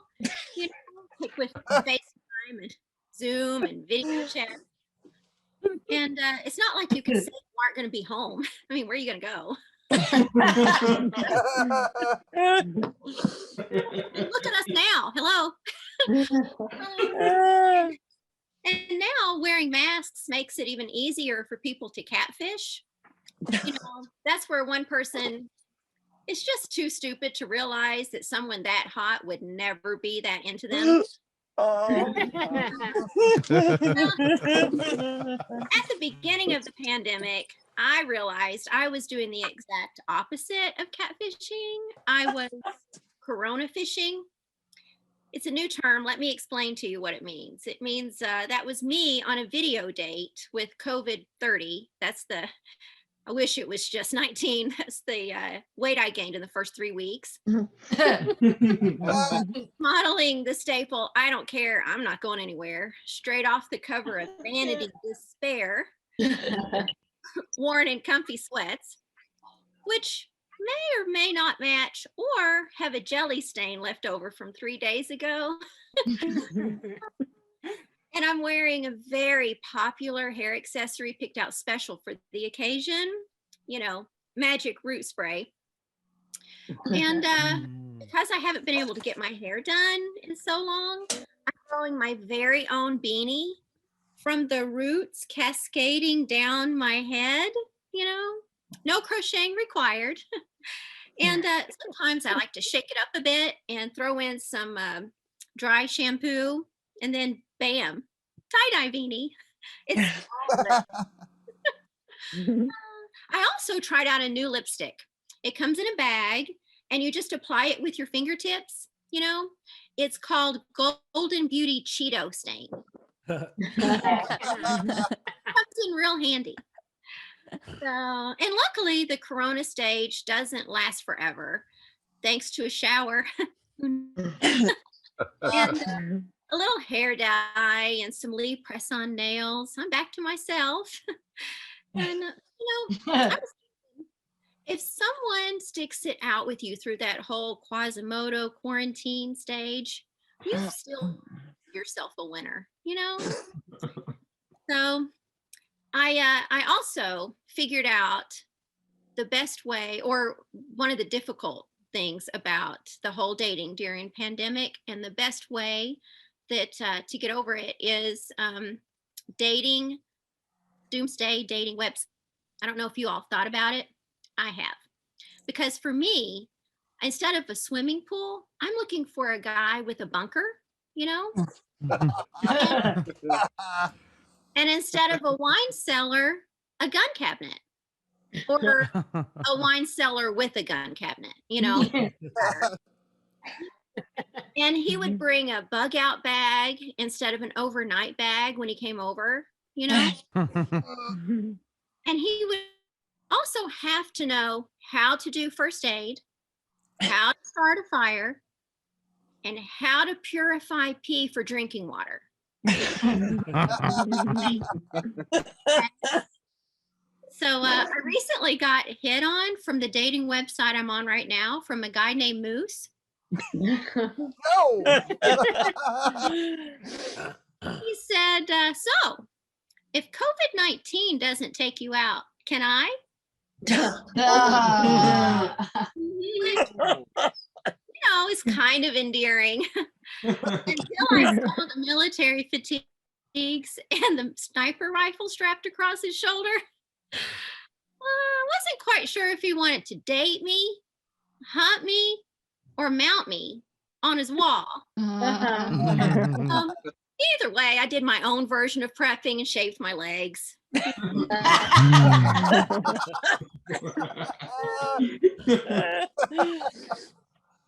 Speaker 10: you know, like with FaceTime and Zoom and video chat. And it's not like you can say you aren't going to be home. I mean, where are you going to go? Look at us now. Hello. And now wearing masks makes it even easier for people to catfish. You know, that's where one person is just too stupid to realize that someone that hot would never be that into them. At the beginning of the pandemic, I realized I was doing the exact opposite of catfishing. I was corona fishing. it's a new term. Let me explain to you what it means. It means that was me on a video date with COVID 30. I wish it was just 19. That's the weight I gained in the first 3 weeks. Modeling the staple, I don't care, I'm not going anywhere, straight off the cover of Vanity Despair, worn in comfy sweats, which may or may not match or have a jelly stain left over from 3 days ago. And I'm wearing a very popular hair accessory picked out special for the occasion, magic root spray. And because I haven't been able to get my hair done in so long, I'm growing my very own beanie from the roots cascading down my head, no crocheting required. And sometimes I like to shake it up a bit and throw in some dry shampoo, and then bam, tie-dye beanie. It's I also tried out a new lipstick. It comes in a bag and you just apply it with your fingertips. It's called Golden Beauty Cheeto Stain. Comes in real handy. So, and luckily the Corona stage doesn't last forever, thanks to a shower. And a little hair dye and some Lee press-on nails. I'm back to myself. And if someone sticks it out with you through that whole Quasimodo quarantine stage, you still yourself a winner, So I also figured out the best way, or one of the difficult things about the whole dating during pandemic, and the best way that to get over it is dating doomsday dating webs. I don't know if you all thought about it. I have, because for me, instead of a swimming pool, I'm looking for a guy with a bunker, and instead of a wine cellar, a gun cabinet, or a wine cellar with a gun cabinet, And he would bring a bug out bag instead of an overnight bag when he came over, And he would also have to know how to do first aid, how to start a fire, and how to purify pee for drinking water. So I recently got hit on from the dating website I'm on right now from a guy named Moose.
Speaker 6: No.
Speaker 10: He said, so if COVID-19 doesn't take you out, can I? It's kind of endearing. Until I saw the military fatigues and the sniper rifle strapped across his shoulder. I wasn't quite sure if he wanted to date me, hunt me, or mount me on his wall. Either way, I did my own version of prepping and shaved my legs. I'm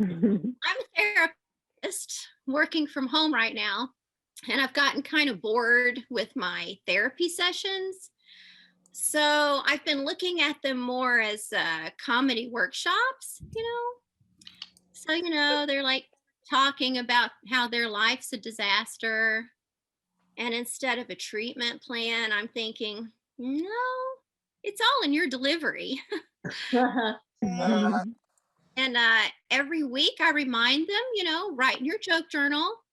Speaker 10: a therapist working from home right now, and I've gotten kind of bored with my therapy sessions. So I've been looking at them more as comedy workshops, So, they're like talking about how their life's a disaster. And instead of a treatment plan, I'm thinking, no, it's all in your delivery. And every week I remind them, write in your joke journal,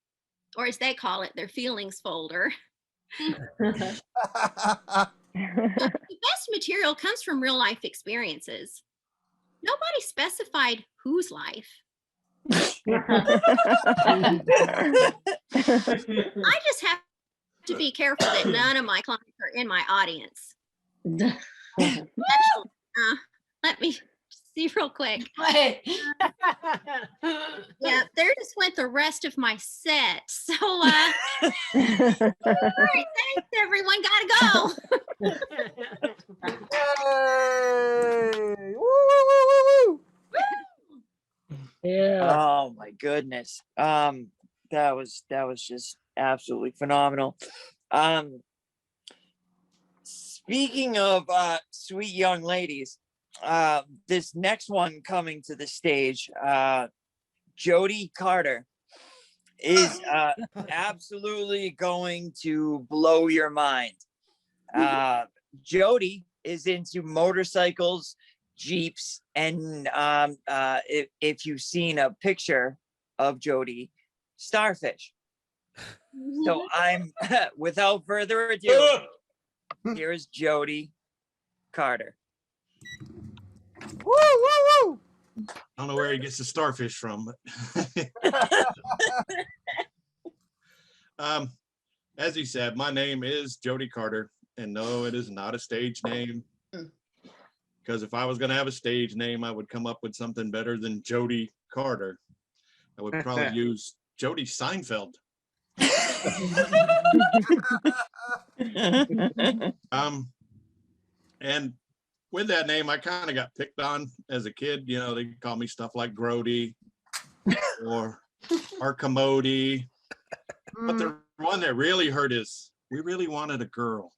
Speaker 10: or as they call it, their feelings folder. The best material comes from real life experiences. Nobody specified whose life. I just have to be careful that none of my clients are in my audience. Actually, let me see real quick. Yeah, there just went the rest of my set. So, all right, thanks everyone. Gotta go.
Speaker 6: Yay! Woo, woo, woo, woo, woo.
Speaker 1: Yeah. Oh my goodness. that was just absolutely phenomenal. Speaking of sweet young ladies, this next one coming to the stage, Jody Carter, is absolutely going to blow your mind. Jody is into motorcycles, Jeeps, and if you've seen a picture of Jody, starfish. So I'm, without further ado, here's Jody Carter.
Speaker 6: Woo, woo, woo.
Speaker 11: I don't know where he gets the starfish from, but as he said, my name is Jody Carter, and no, it is not a stage name. Because if I was going to have a stage name, I would come up with something better than Jody Carter. I would probably use Jody Seinfeld. And with that name, I kind of got picked on as a kid. You know, they call me stuff like Grody or Archimody. But the one that really hurt is, we really wanted a girl.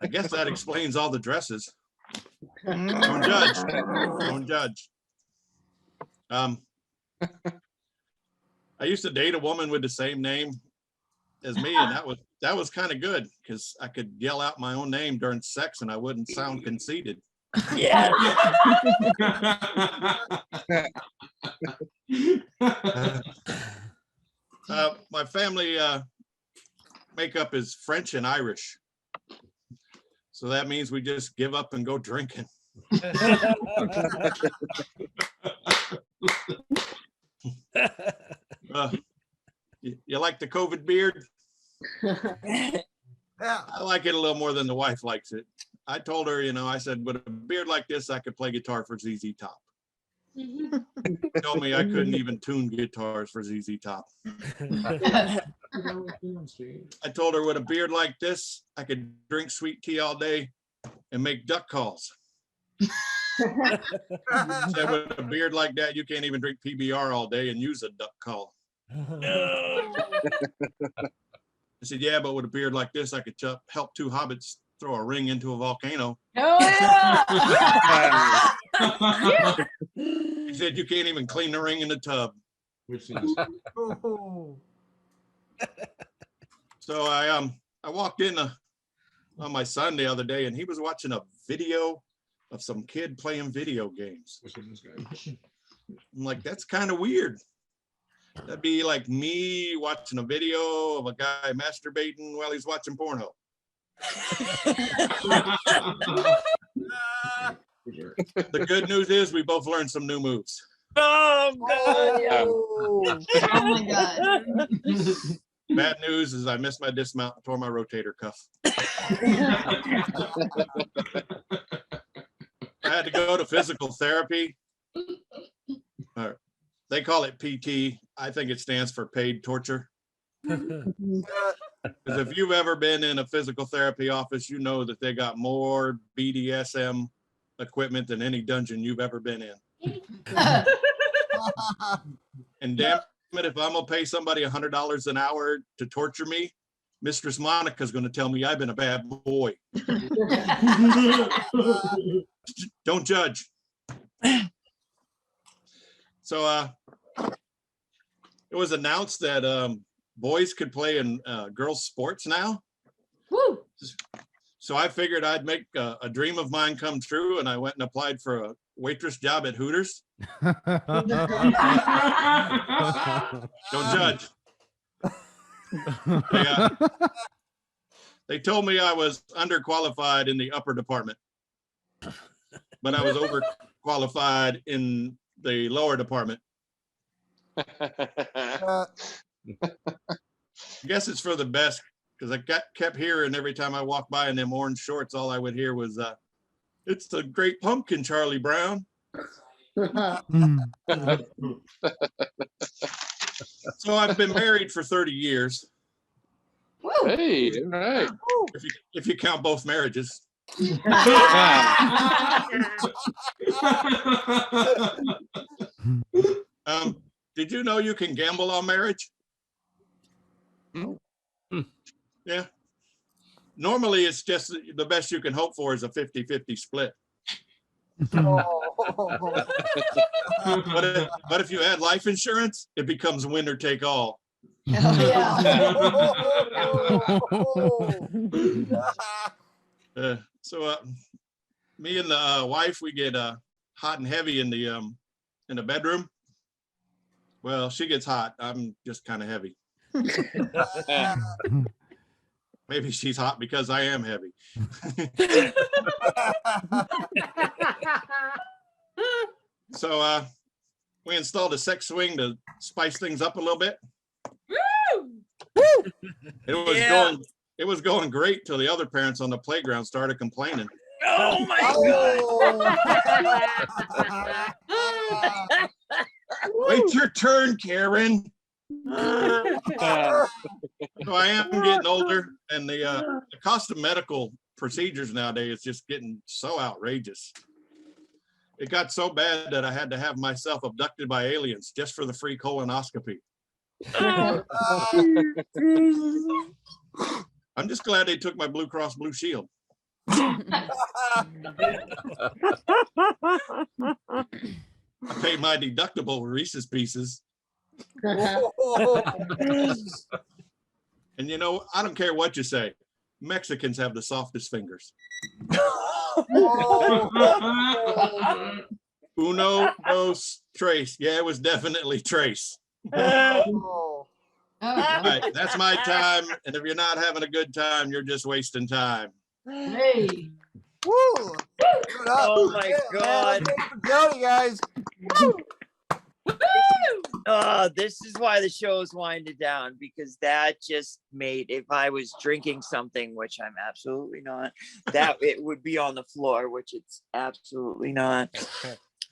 Speaker 11: I guess that explains all the dresses. Don't judge. Don't judge. I used to date a woman with the same name as me, and that was kind of good because I could yell out my own name during sex and I wouldn't sound conceited.
Speaker 1: Yeah.
Speaker 11: My family makeup is French and Irish. So that means we just give up and go drinking. You like the COVID beard?
Speaker 6: Yeah.
Speaker 11: I like it a little more than the wife likes it. I told her, you know, I said, with a beard like this, I could play guitar for ZZ Top. She told me I couldn't even tune guitars for ZZ Top. I told her with a beard like this, I could drink sweet tea all day and make duck calls. Said with a beard like that, you can't even drink PBR all day and use a duck call. I said, yeah, but with a beard like this, I could help two hobbits throw a ring into a volcano.
Speaker 7: Oh, yeah.
Speaker 11: He said, you can't even clean the ring in the tub. So I walked in on my son the other day, and he was watching a video of some kid playing video games. I'm like, that's kind of weird. That'd be like me watching a video of a guy masturbating while he's watching porno. The good news is we both learned some new moves.
Speaker 1: Oh, God.
Speaker 7: Oh my God.
Speaker 11: Bad news is I missed my dismount and tore my rotator cuff. I had to go to physical therapy. They call it PT. I think it stands for paid torture. Because if you've ever been in a physical therapy office, you know that they got more BDSM equipment than any dungeon you've ever been in. And damn it, if I'm gonna pay somebody $100 an hour to torture me, Mistress Monica's gonna tell me I've been a bad boy. Don't judge. So it was announced that boys could play in girls' sports now.
Speaker 7: Woo.
Speaker 11: So I figured I'd make a dream of mine come true, and I went and applied for a waitress job at Hooters. Don't judge. They told me I was underqualified in the upper department, but I was overqualified in the lower department. I guess it's for the best, because I kept hearing every time I walked by in them orange shorts, all I would hear was, it's the great pumpkin, Charlie Brown. So I've been married for 30 years.
Speaker 4: Hey, all right.
Speaker 11: If you count both marriages. Did you know you can gamble on marriage? Yeah. Normally, it's just the best you can hope for is a 50-50 split. But if you add life insurance, it becomes winner take all. So me and the wife, we get hot and heavy in the bedroom. Well, she gets hot. I'm just kind of heavy. Maybe she's hot because I am heavy. So we installed a sex swing to spice things up a little bit. It was going great till the other parents on the playground started complaining.
Speaker 1: Oh my God.
Speaker 11: Wait your turn, Karen. So I am getting older, and the cost of medical procedures nowadays is just getting so outrageous. It got so bad that I had to have myself abducted by aliens just for the free colonoscopy. I'm just glad they took my Blue Cross Blue Shield. I paid my deductible with Reese's Pieces. And you know, I don't care what you say. Mexicans have the softest fingers. Uno, dos, tres. Yeah, it was definitely Trace. All right, that's my time. And if you're not having a good time, you're just wasting time.
Speaker 7: Hey.
Speaker 6: Woo!
Speaker 1: Oh my God.
Speaker 6: Jody, guys.
Speaker 1: This is why the show is winding down, because that just made, if I was drinking something, which I'm absolutely not, that it would be on the floor, which it's absolutely not.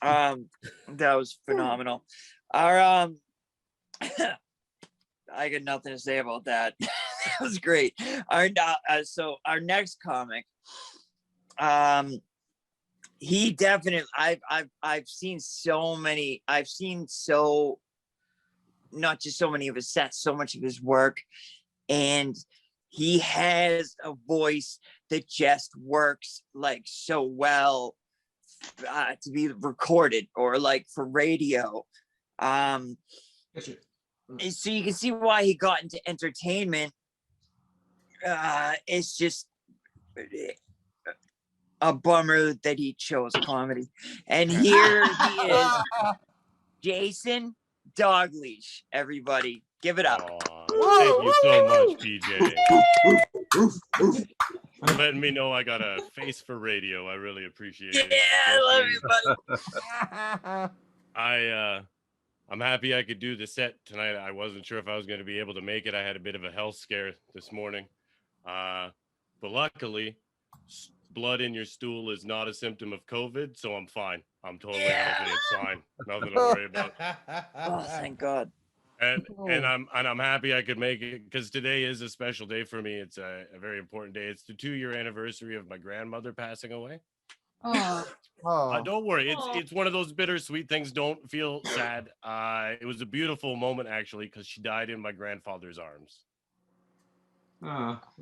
Speaker 1: That was phenomenal. Our I got nothing to say about that. That was great. So our next comic, he definitely, I've seen not just so many of his sets, so much of his work, and he has a voice that just works like so well to be recorded or like for radio. So you can see why he got into entertainment. It's just a bummer that he chose comedy. And here he is, Jason Dogleash. Everybody, give it up.
Speaker 12: Thank you so much, PJ. Letting me know I got a face for radio. I really appreciate it.
Speaker 1: Yeah, I love you, buddy.
Speaker 12: I'm happy I could do the set tonight. I wasn't sure if I was going to be able to make it. I had a bit of a health scare this morning. But luckily, blood in your stool is not a symptom of COVID, so I'm fine. I'm totally healthy. It's fine. Nothing to worry about.
Speaker 1: Oh, thank God.
Speaker 12: And I'm happy I could make it, because today is a special day for me. It's a very important day. It's the 2-year anniversary of my grandmother passing away. Don't worry. It's one of those bittersweet things. Don't feel sad. It was a beautiful moment, actually, because she died in my grandfather's arms.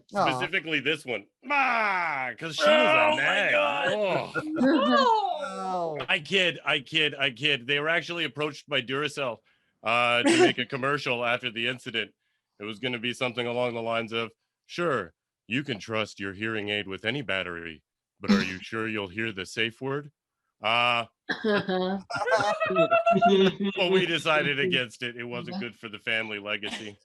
Speaker 12: Specifically this one, because she was a nag. I kid. They were actually approached by Duracell to make a commercial after the incident. It was going to be something along the lines of, "Sure, you can trust your hearing aid with any battery, but are you sure you'll hear the safe word?" Well, we decided against it. It wasn't good for the family legacy.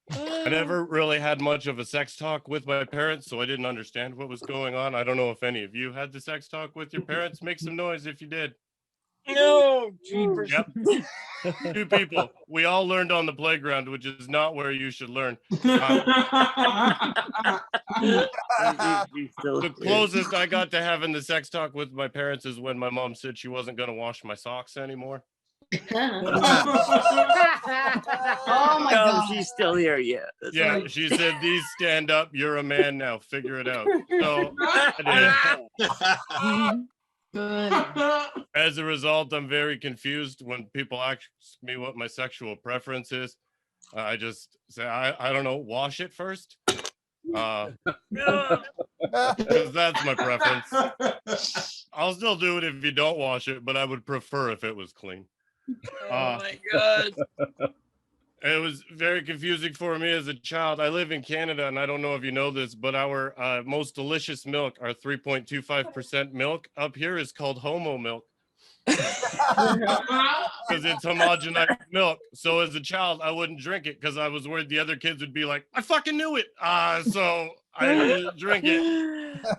Speaker 12: I never really had much of a sex talk with my parents, so I didn't understand what was going on. I don't know if any of you had the sex talk with your parents. Make some noise if you did.
Speaker 1: No, jeepers.
Speaker 12: Yep. 2 people. We all learned on the playground, which is not where you should learn. The closest I got to having the sex talk with my parents is when my mom said she wasn't going to wash my socks anymore.
Speaker 7: Oh my God.
Speaker 1: She's still here. Yeah.
Speaker 12: Yeah,
Speaker 1: right.
Speaker 12: she said, "These stand up. You're a man now. Figure it out." So I
Speaker 7: Good.
Speaker 12: As a result, I'm very confused when people ask me what my sexual preference is. I just say, I don't know, wash it first. Because that's my preference. I'll still do it if you don't wash it, but I would prefer if it was clean.
Speaker 1: Oh my God.
Speaker 12: It was very confusing for me as a child. I live in Canada, and I don't know if you know this, but our most delicious milk, our 3.25% milk up here, is called homo milk. Because it's homogenized milk. So as a child, I wouldn't drink it because I was worried the other kids would be like, I fucking knew it. So I didn't drink it.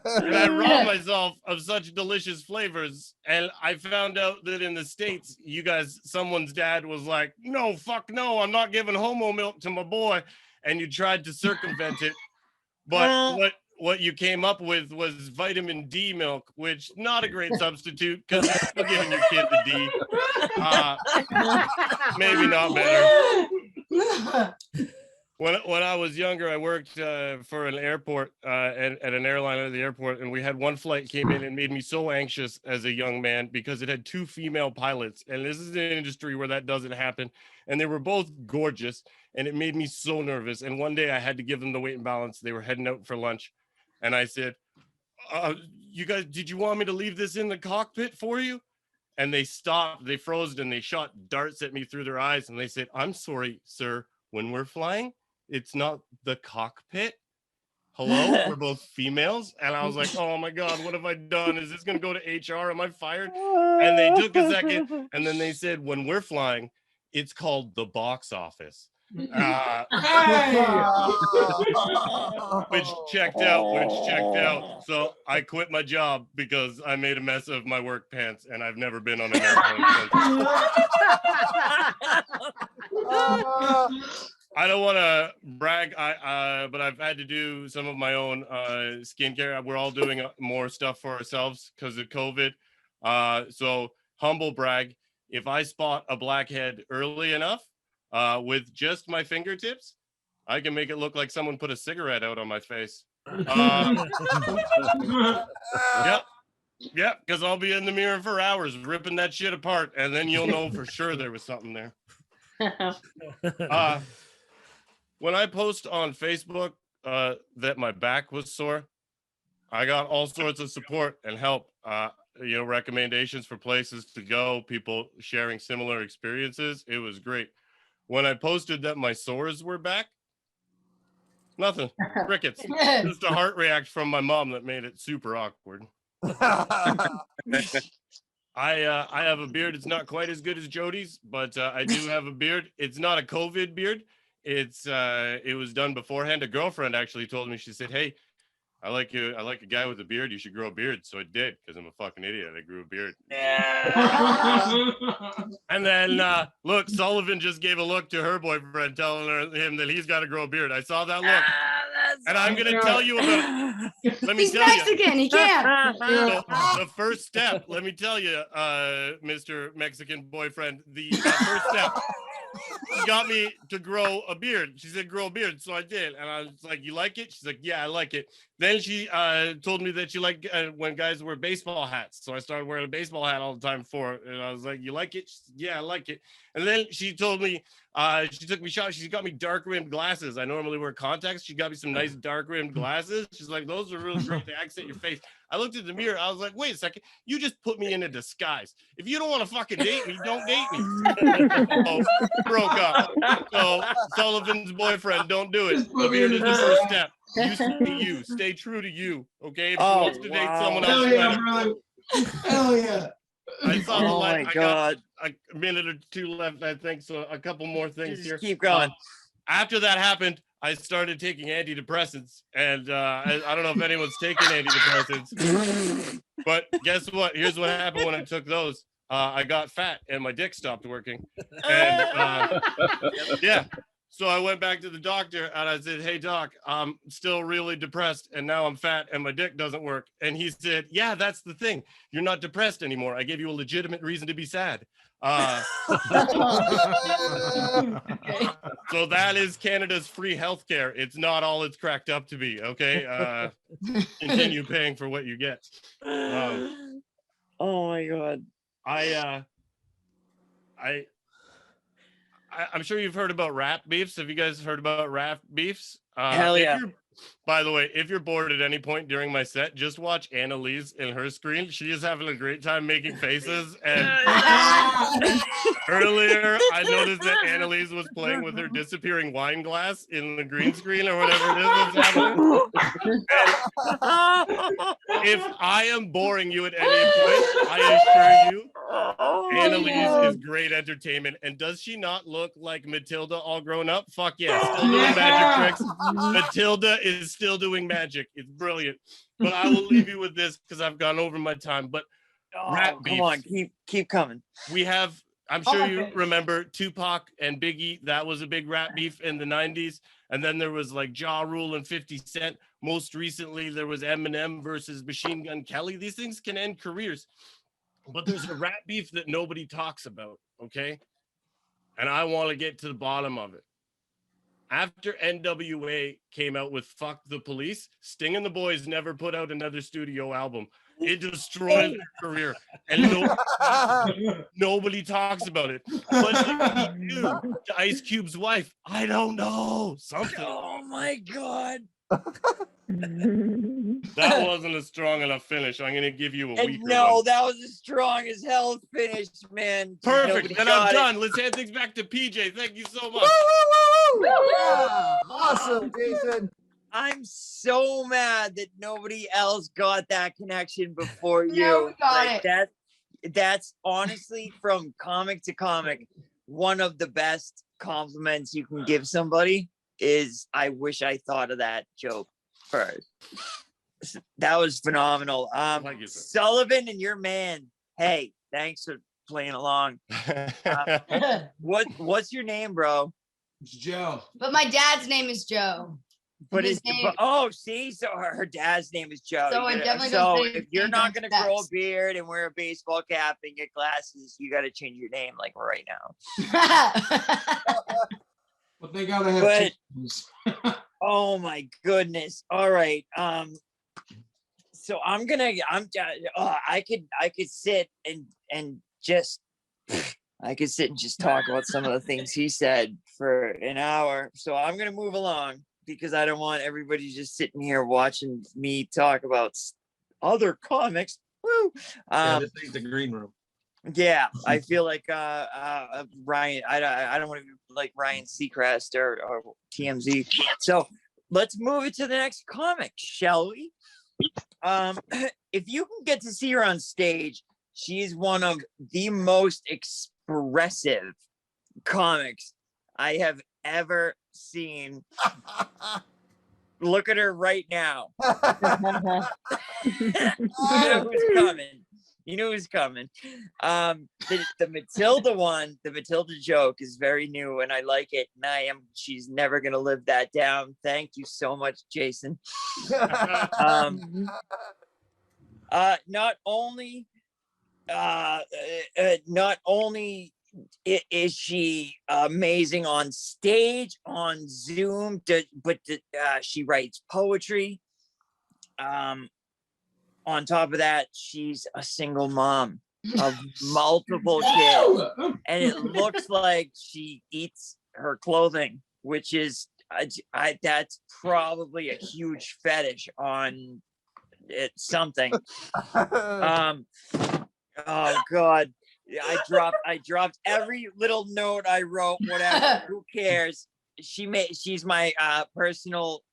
Speaker 12: And I robbed myself of such delicious flavors. And I found out that in the States, you guys, someone's dad was like, no, fuck no, I'm not giving homo milk to my boy. And you tried to circumvent it. But what you came up with was vitamin D milk, which not a great substitute because you're still giving your kid the D. Maybe not better. When I was younger, I worked for an airport at an airline at the airport, and we had one flight came in and made me so anxious as a young man because it had 2 female pilots, and this is an industry where that doesn't happen, and they were both gorgeous, and it made me so nervous. And one day I had to give them the weight and balance. They were heading out for lunch, and I said, "You guys, did you want me to leave this in the cockpit for you?" And they stopped, they froze, and they shot darts at me through their eyes, and they said, "I'm sorry, sir. When we're flying, it's not the cockpit. Hello, we're both females." And I was like, oh my God, what have I done? Is this going to go to HR? Am I fired? And they took a second, and then they said, when we're flying, it's called the box office. Which checked out. So I quit my job because I made a mess of my work pants, and I've never been on an airplane since. I don't want to brag, but I've had to do some of my own skincare. We're all doing more stuff for ourselves because of COVID. So humble brag, if I spot a blackhead early enough with just my fingertips, I can make it look like someone put a cigarette out on my face. Yeah, because I'll be in the mirror for hours ripping that shit apart, and then you'll know for sure there was something there. When I post on Facebook that my back was sore, I got all sorts of support and help, recommendations for places to go, people sharing similar experiences. It was great. When I posted that my sores were back, nothing, crickets. Just a heart react from my mom that made it super awkward. I have a beard. It's not quite as good as Jody's, but I do have a beard. It's not a COVID beard. It was done beforehand. A girlfriend actually told me, she said, hey, I like a guy with a beard. You should grow a beard. So I did, because I'm a fucking idiot. I grew a beard. And then look, Sullivan just gave a look to her boyfriend, telling him that he's got to grow a beard. I saw that look. And I'm going to tell you about it. Let me
Speaker 7: He's
Speaker 12: tell
Speaker 7: Mexican.
Speaker 12: You.
Speaker 7: He can't.
Speaker 12: So, the first step, let me tell you, Mr. Mexican boyfriend, the first step, she got me to grow a beard. She said, grow a beard. So I did. And I was like, you like it? She's like, yeah, I like it. Then she told me that she liked when guys wear baseball hats. So I started wearing a baseball hat all the time for it. And I was like, you like it? She said, yeah, I like it. And then she told me, she took me shopping. She got me dark rimmed glasses. I normally wear contacts. She got me some nice dark rimmed glasses. She's like, those are really great to accent your face. I looked at the mirror. I was like, wait a second. You just put me in a disguise. If you don't want to fucking date me, don't date me. So broke up. So Sullivan's boyfriend, don't do it. The beard is the first step. You stay you. Stay true to you. Okay? If she wants to date someone else,
Speaker 13: Hell yeah, brother. Hell yeah.
Speaker 12: I saw the light.
Speaker 1: My
Speaker 12: I
Speaker 1: God.
Speaker 12: got a minute or two left, I think. So a couple more things
Speaker 1: Just
Speaker 12: here.
Speaker 1: keep going.
Speaker 12: After that happened, I started taking antidepressants, and I don't know if anyone's taken antidepressants, but guess what? Here's what happened when I took those. I got fat, and my dick stopped working. And yeah. So I went back to the doctor and I said, hey, doc, I'm still really depressed and now I'm fat and my dick doesn't work. And he said, yeah, that's the thing. You're not depressed anymore. I gave you a legitimate reason to be sad. So that is Canada's free healthcare. It's not all it's cracked up to be. Okay. Continue paying for what you get.
Speaker 1: Oh my God.
Speaker 12: I'm sure you've heard about rap beefs. Have you guys heard about rap beefs?
Speaker 1: Hell yeah.
Speaker 12: By the way, if you're bored at any point during my set, just watch Anneliese in her screen. She is having a great time making faces. And earlier, I noticed that Anneliese was playing with her disappearing wine glass in the green screen or whatever it is that's happening. If I am boring you at any point, I assure you, Anneliese is great entertainment. And does she not look like Matilda all grown up? Fuck yeah, still doing magic tricks. Matilda is still doing magic. It's brilliant. But I will leave you with this because I've gone over my time. But rap beefs.
Speaker 1: Come on, keep coming.
Speaker 12: We have, I'm sure you remember Tupac and Biggie. That was a big rap beef in the 90s. And then there was like Ja Rule and 50 Cent. Most recently, there was Eminem versus Machine Gun Kelly. These things can end careers. But there's a rap beef that nobody talks about, okay? And I want to get to the bottom of it. After NWA came out with Fuck the Police, Sting and the Boys never put out another studio album. It destroyed their career. And nobody talks about it. But he knew to Ice Cube's wife, I don't know. Something.
Speaker 1: Oh my God.
Speaker 12: That wasn't a strong enough finish. I'm going to give you a weaker one.
Speaker 1: That was a strong as hell finish, man.
Speaker 12: Perfect. Then I'm done. Let's hand things back to PJ. Thank you so much.
Speaker 6: Yeah, awesome, Jason.
Speaker 1: I'm so mad that nobody else got that connection before you.
Speaker 7: No, we got it.
Speaker 1: That's honestly, from comic to comic, one of the best compliments you can give somebody is, I wish I thought of that joke first. That was phenomenal.
Speaker 12: Thank you, sir.
Speaker 1: Sullivan and your man. Hey, thanks for playing along. What's your name, bro?
Speaker 13: It's Joe.
Speaker 7: But my dad's name is Joe.
Speaker 1: But see, so her dad's name is Joe.
Speaker 7: So I definitely don't say
Speaker 1: if you're not gonna grow a beard and wear a baseball cap and get glasses, you got to change your name like right now.
Speaker 13: But they gotta have chickens.
Speaker 1: Oh my goodness. All right. So I could sit and just talk about some of the things he said for an hour. So I'm gonna move along because I don't want everybody just sitting here watching me talk about other comics. Woo!
Speaker 11: This ain't the green room.
Speaker 1: Yeah, I feel like Ryan. I don't want to be like Ryan Seacrest or TMZ. So let's move it to the next comic, shall we? If you can get to see her on stage, she is one of the most expressive comics I have ever seen. Look at her right now. You knew it was coming. The Matilda one, the Matilda joke is very new and I like it. And she's never gonna live that down. Thank you so much, Jason. Not only is she amazing on stage, on Zoom, but she writes poetry. On top of that, she's a single mom of multiple kids, and it looks like she eats her clothing, which is that's probably a huge fetish on it. Something. Oh God. I dropped every little note I wrote, whatever. Who cares? She's my personal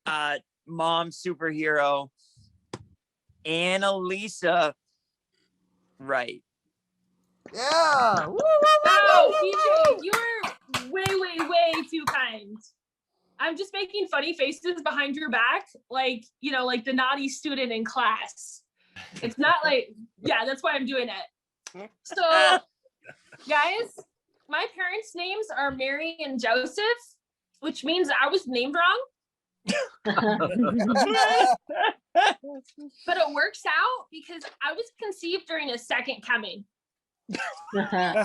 Speaker 1: mom superhero, Anneliese Wright.
Speaker 6: Yeah.
Speaker 14: Wow, PJ, you're way too kind. I'm just making funny faces behind your back, like the naughty student in class. It's not like, yeah, that's why I'm doing it. So, guys, my parents' names are Mary and Joseph, which means I was named wrong. But it works out because I was conceived during a second coming. My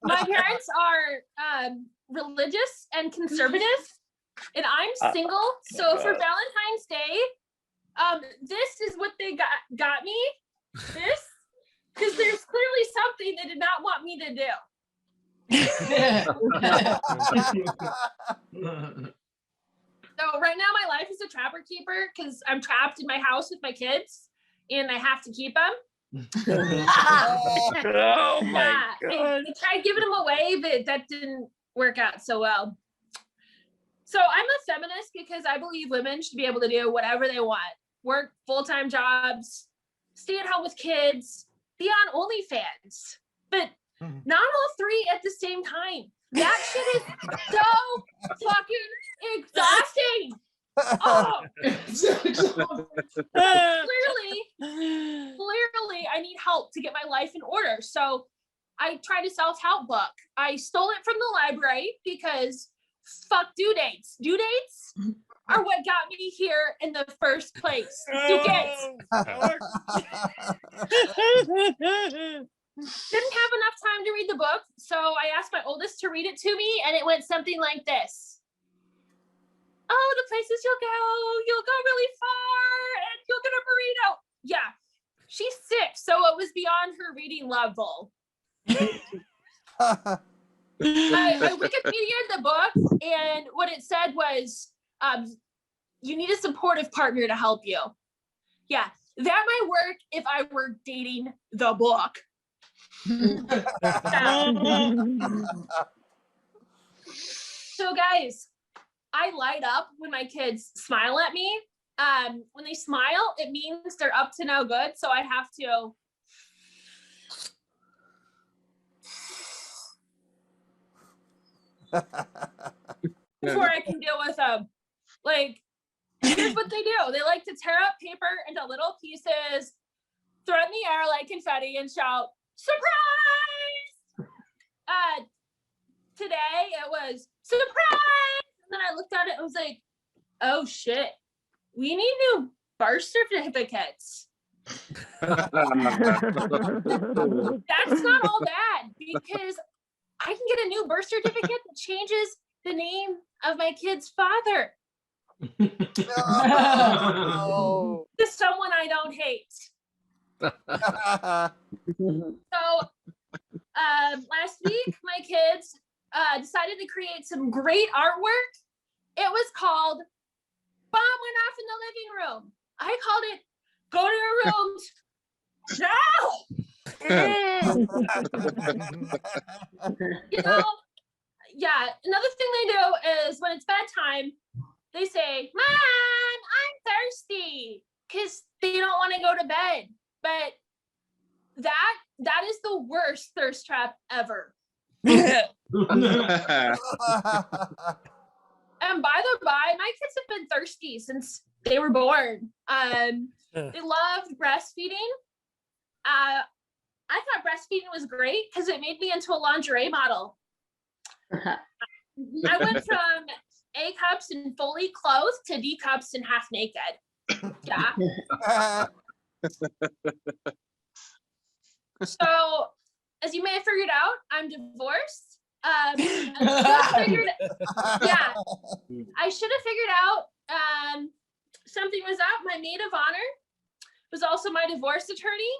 Speaker 14: parents are religious and conservative, and I'm single. So for Valentine's Day, this is what they got me. This, because there's clearly something they did not want me to do. So right now my life is a trapper keeper because I'm trapped in my house with my kids and I have to keep them.
Speaker 1: Oh my
Speaker 14: I
Speaker 1: God.
Speaker 14: tried giving them away, but that didn't work out so well. So I'm a feminist because I believe women should be able to do whatever they want. Work full-time jobs, stay at home with kids, be on OnlyFans, but not all three at the same time. That shit is so fucking exhausting. Oh, clearly, I need help to get my life in order. So I tried a self-help book. I stole it from the library because fuck due dates. Due dates are what got me here in the first place. Due dates. Didn't have enough time to read the book, so I asked my oldest to read it to me, and it went something like this. Oh, the places you'll go really far, and you'll get a burrito. Yeah, she's 6, so it was beyond her reading level. I Wikipedia'd the book, and what it said was, you need a supportive partner to help you. Yeah, that might work if I were dating the book. So guys, I light up when my kids smile at me. When they smile, it means they're up to no good. So I have to before I can deal with them. Like, here's what they do. They like to tear up paper into little pieces, throw it in the air like confetti, and shout, surprise! Today it was surprise! And then I looked at it and was like, oh shit, we need new birth certificates. That's not all bad because I can get a new birth certificate that changes the name of my kid's father. To someone I don't hate. So last week my kids decided to create some great artwork. It was called Bomb Went Off in the Living Room. I called it Go to Your Rooms Now. You know, yeah, another thing they do is when it's bedtime, they say, Mom, I'm thirsty, because they don't want to go to bed. But that is the worst thirst trap ever. And by the by, my kids have been thirsty since they were born. They loved breastfeeding. I thought breastfeeding was great because it made me into a lingerie model. I went from A cups and fully clothed to D cups and half naked. Yeah. So, as you may have figured out, I'm divorced. I should have figured out something was up. My maid of honor was also my divorce attorney.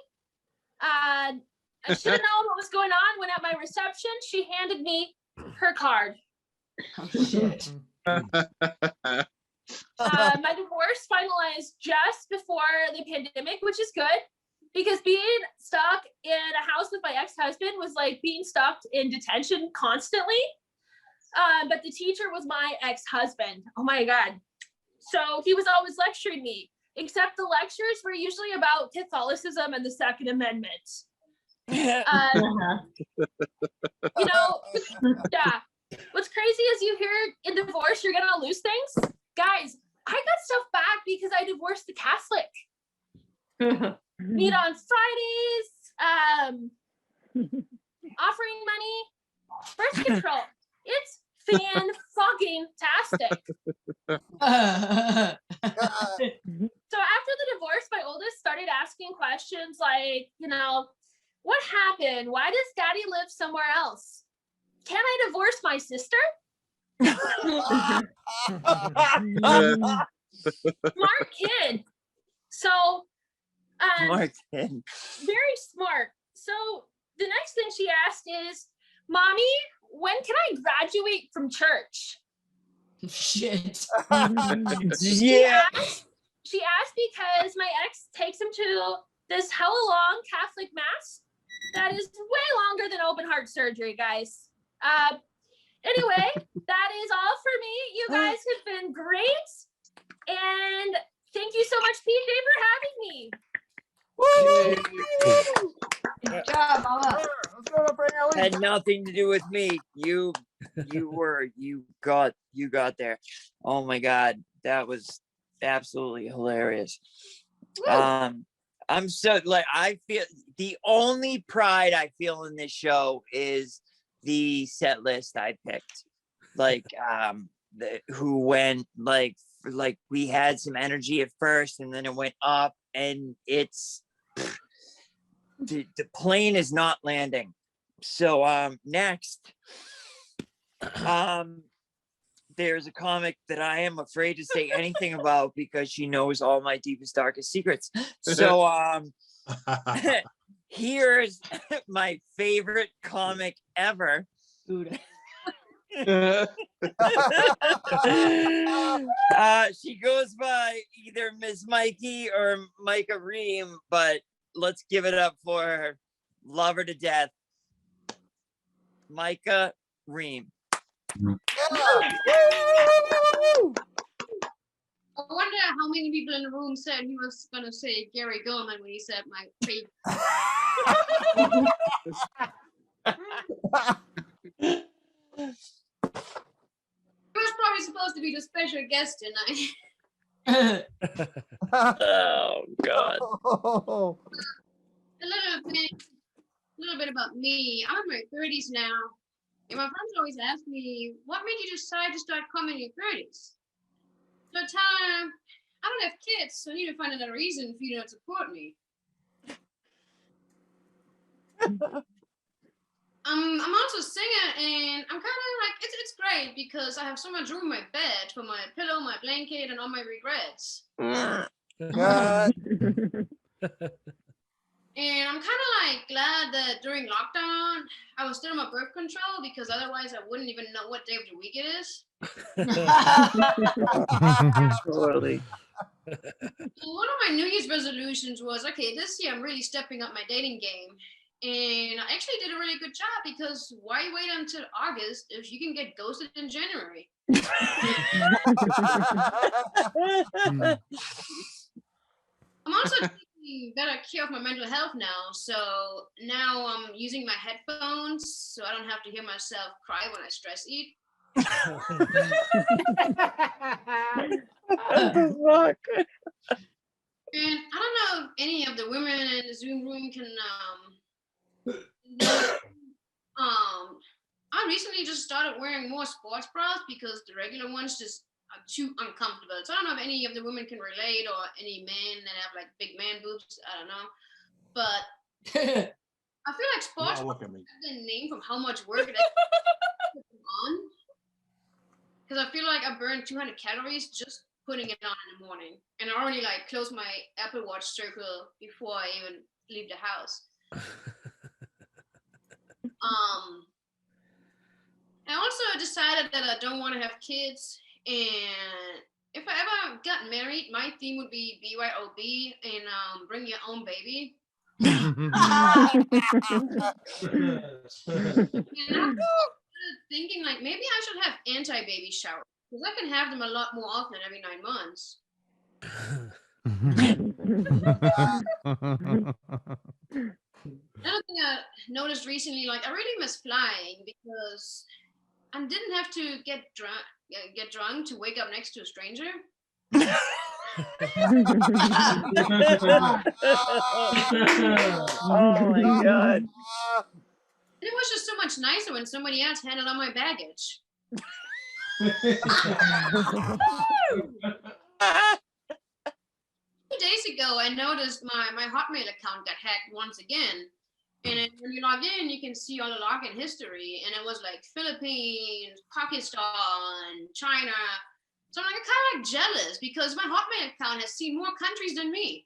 Speaker 14: I should have known what was going on when at my reception, she handed me her card.
Speaker 15: Oh, shit.
Speaker 14: My divorce finalized just before the pandemic, which is good because being stuck in a house with my ex-husband was like being stuck in detention constantly. But the teacher was my ex-husband. Oh my God. So he was always lecturing me, except the lectures were usually about Catholicism and the Second Amendment. You know, yeah. What's crazy is you hear in divorce, you're gonna lose things. Guys, I got stuff back because I divorced the Catholic. Meet on Fridays, offering money, birth control. It's fan-fucking-tastic. So after the divorce, my oldest started asking questions like, you know, what happened? Why does daddy live somewhere else? Can I divorce my sister? Smart kid. So
Speaker 1: Smart kid.
Speaker 14: Very smart. So the next thing she asked is, Mommy, when can I graduate from church?
Speaker 15: Shit.
Speaker 1: Yeah.
Speaker 14: She asked because my ex takes him to this hella long Catholic mass that is way longer than open heart surgery, guys. Anyway, that is all for me. You guys have been great. And thank you so much, PJ, for having me.
Speaker 15: Good job, Mama.
Speaker 1: Had nothing to do with me. You got there. Oh my God, that was absolutely hilarious. I'm so I feel the only pride I feel in this show is the set list I picked. Who went we had some energy at first and then it went up and it's the plane is not landing. So next there's a comic that I am afraid to say anything about because she knows all my deepest, darkest secrets. So here's my favorite comic ever. She goes by either Miss Meike or Meike Ream, but let's give it up for her. Love her to death. Meike Ream.
Speaker 16: I wonder how many people in the room said he was going to say Gary Goldman when he said my favorite. He was probably supposed to be the special guest tonight.
Speaker 1: Oh, God.
Speaker 16: A little bit about me. I'm in my 30s now. And my friends always ask me, what made you decide to start coming in your 30s? So I tell them, I don't have kids, so I need to find another reason for you to not support me. I'm also a singer, and I'm kind of like, it's great because I have so much room in my bed for my pillow, my blanket, and all my regrets. And I'm kind of like glad that during lockdown, I was still on my birth control because otherwise I wouldn't even know what day of the week it is.
Speaker 1: Totally.
Speaker 16: One of my New Year's resolutions was, okay, this year I'm really stepping up my dating game. And I actually did a really good job because why wait until August if you can get ghosted in January? I'm also taking better care of my mental health now. So now I'm using my headphones so I don't have to hear myself cry when I stress eat.
Speaker 1: What the fuck?
Speaker 16: And I don't know if any of the women in the Zoom room can I recently just started wearing more sports bras because the regular ones just are too uncomfortable. So I don't know if any of the women can relate or any men that have like big man boobs. I don't know. But I feel like sports bras have the name from how much work it is to put on. Because I feel like I burn 200 calories just putting it on in the morning. And I already like close my Apple Watch circle before I even leave the house. I also decided that I don't want to have kids, and if I ever got married, my theme would be BYOB and bring your own baby. And I'm thinking like maybe I should have anti-baby showers because I can have them a lot more often every 9 months. Another thing I noticed recently, like I really miss flying because I didn't have to get drunk to wake up next to a stranger.
Speaker 1: Oh my God.
Speaker 16: It was just so much nicer when somebody else handled all my baggage. 2 days ago, I noticed my Hotmail account got hacked once again. And when you log in, you can see all the login history. And it was like Philippines, Pakistan, China. So I'm like, kind of like jealous because my Hotmail account has seen more countries than me.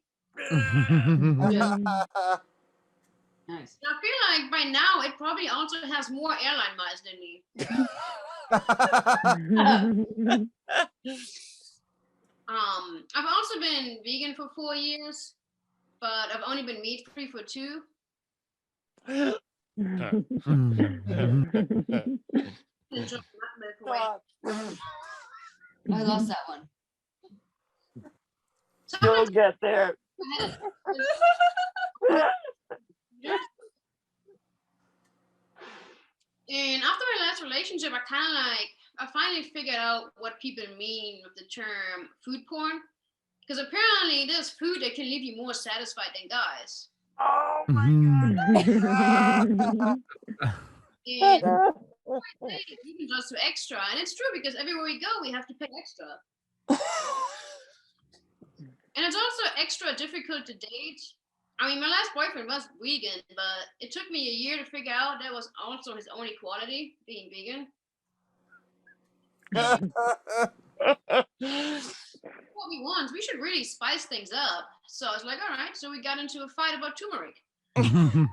Speaker 15: Nice.
Speaker 16: I feel like by now it probably also has more airline miles than me. I've also been vegan for 4 years, but I've only been meat free for 2.
Speaker 15: I lost that one.
Speaker 1: You'll get there.
Speaker 16: And after my last relationship, I finally figured out what people mean with the term food porn. Because apparently there's food that can leave you more satisfied than guys.
Speaker 1: Oh my God.
Speaker 16: And you can just do extra. And it's true because everywhere we go, we have to pay extra. And it's also extra difficult to date. I mean, my last boyfriend was vegan, but it took me a year to figure out that was also his only quality, being vegan. What we want, we should really spice things up. So I was like, all right. So we got into a fight about turmeric. I'm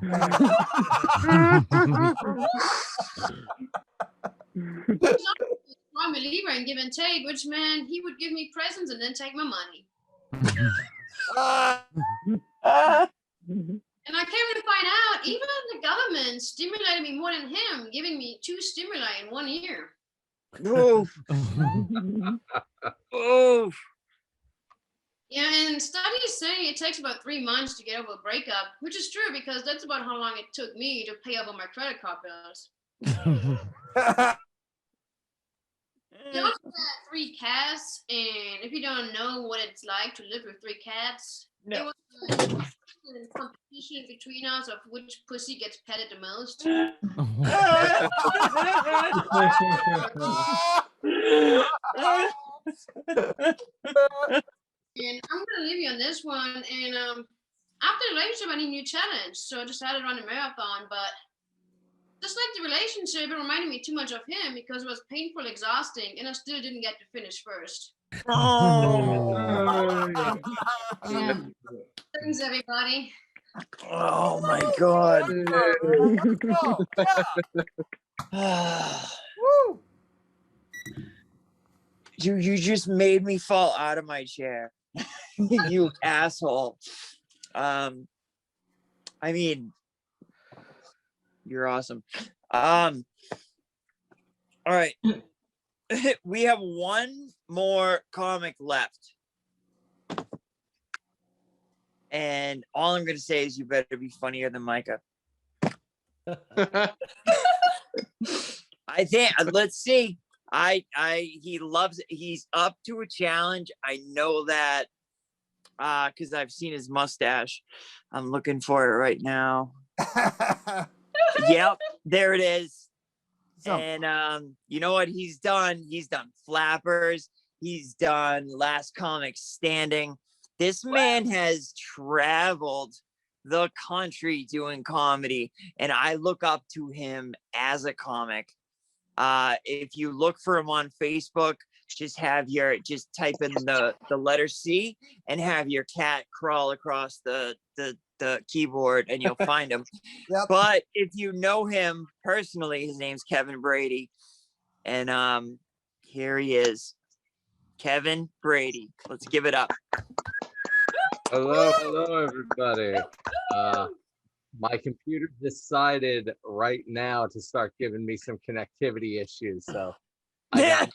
Speaker 16: a believer in give and take, which meant he would give me presents and then take my money. And I came to find out, even the government stimulated me more than him, giving me 2 stimuli in 1 year.
Speaker 1: Oof. Oof.
Speaker 16: Yeah, and studies say it takes about 3 months to get over a breakup, which is true because that's about how long it took me to pay off all my credit card bills. They also had 3 cats, and if you don't know what it's like to live with 3 cats, it was a competition between us of which pussy gets petted the most. And I'm gonna leave you on this one. And after the relationship, I need a new challenge, so I decided to run a marathon. But just like the relationship, it reminded me too much of him because it was painful, exhausting, and I still didn't get to finish first.
Speaker 1: Oh.
Speaker 16: Thanks, everybody.
Speaker 1: Oh my God. You just made me fall out of my chair. You asshole. I mean, you're awesome. All right. We have one more comic left. And all I'm gonna say is you better be funnier than Micah. I think let's see. He loves it. He's up to a challenge. I know that because I've seen his mustache. I'm looking for it right now. Yep, there it is. And you know what he's done? He's done Flappers. He's done Last Comic Standing. This man has traveled the country doing comedy, and I look up to him as a comic. If you look for him on Facebook, just type in the letter C and have your cat crawl across the keyboard and you'll find him. Yep. But if you know him personally, his name's Kevin Brady. And here he is. Kevin Brady. Let's give it up.
Speaker 17: Hello, everybody. My computer decided right now to start giving me some connectivity issues, so I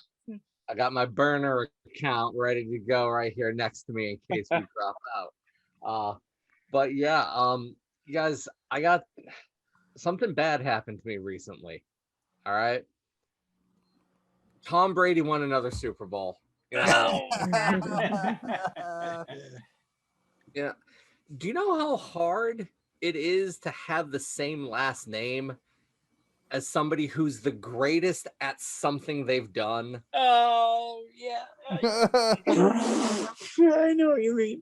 Speaker 17: got my burner account ready to go right here next to me in case we drop out. But yeah, you guys, I got something bad happened to me recently. All right, Tom Brady won another Super Bowl. You know? Yeah. Do you know how hard it is to have the same last name as somebody who's the greatest at something they've done?
Speaker 1: Oh, yeah. I know what you mean.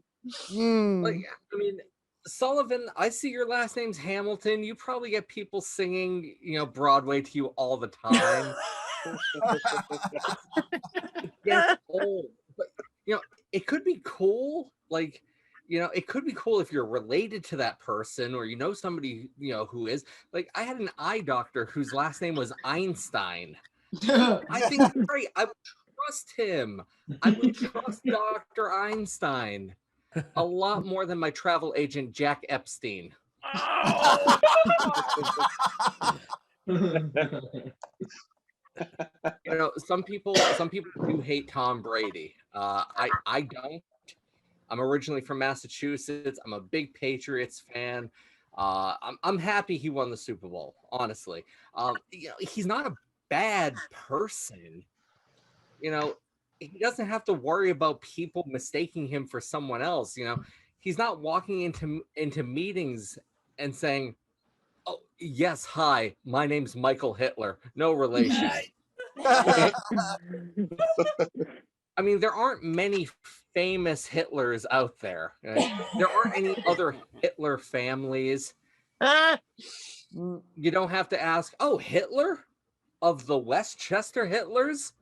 Speaker 17: Like, I mean, Sullivan, I see your last name's Hamilton. You probably get people singing, Broadway to you all the time. It gets old. But, it could be cool. Like, it could be cool if you're related to that person or somebody, who is. Like, I had an eye doctor whose last name was Einstein. I think it's great. I would trust him. I would trust Dr. Einstein a lot more than my travel agent, Jack Epstein. Some people do hate Tom Brady. I don't. I'm originally from Massachusetts. I'm a big Patriots fan. I'm happy he won the Super Bowl, honestly. He's not a bad person. He doesn't have to worry about people mistaking him for someone else. He's not walking into meetings and saying, "Oh, yes, hi, my name's Michael Hitler. No relation." I mean, there aren't many famous Hitlers out there. Right? There aren't any other Hitler families. You don't have to ask, "Oh, Hitler? Of the Westchester Hitlers?"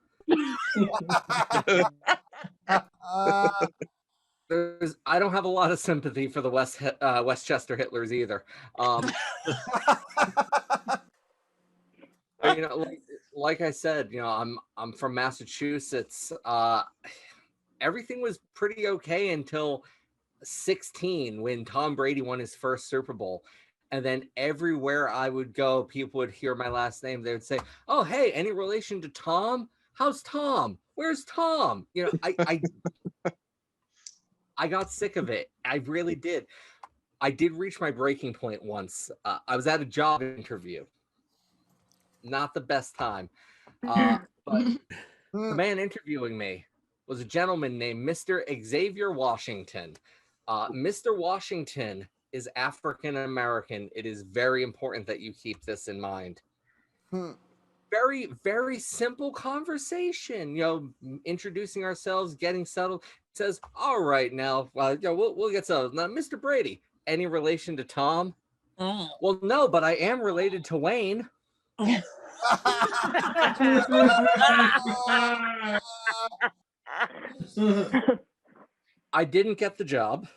Speaker 17: I don't have a lot of sympathy for the Westchester Hitlers either. Like I said, I'm from Massachusetts. Everything was pretty okay until 16 when Tom Brady won his first Super Bowl. And then everywhere I would go, people would hear my last name. They would say, "Oh, hey, any relation to Tom? How's Tom? Where's Tom?" I got sick of it. I really did. I did reach my breaking point once. I was at a job interview. Not the best time. But the man interviewing me was a gentleman named Mr. Xavier Washington. Mr. Washington is African American. It is very important that you keep this in mind. Very, very simple conversation. Introducing ourselves, getting settled. It says, "All right, now, we'll get settled. Now, Mr. Brady, any relation to Tom?" "Well, no, but I am related to Wayne." I didn't get the job.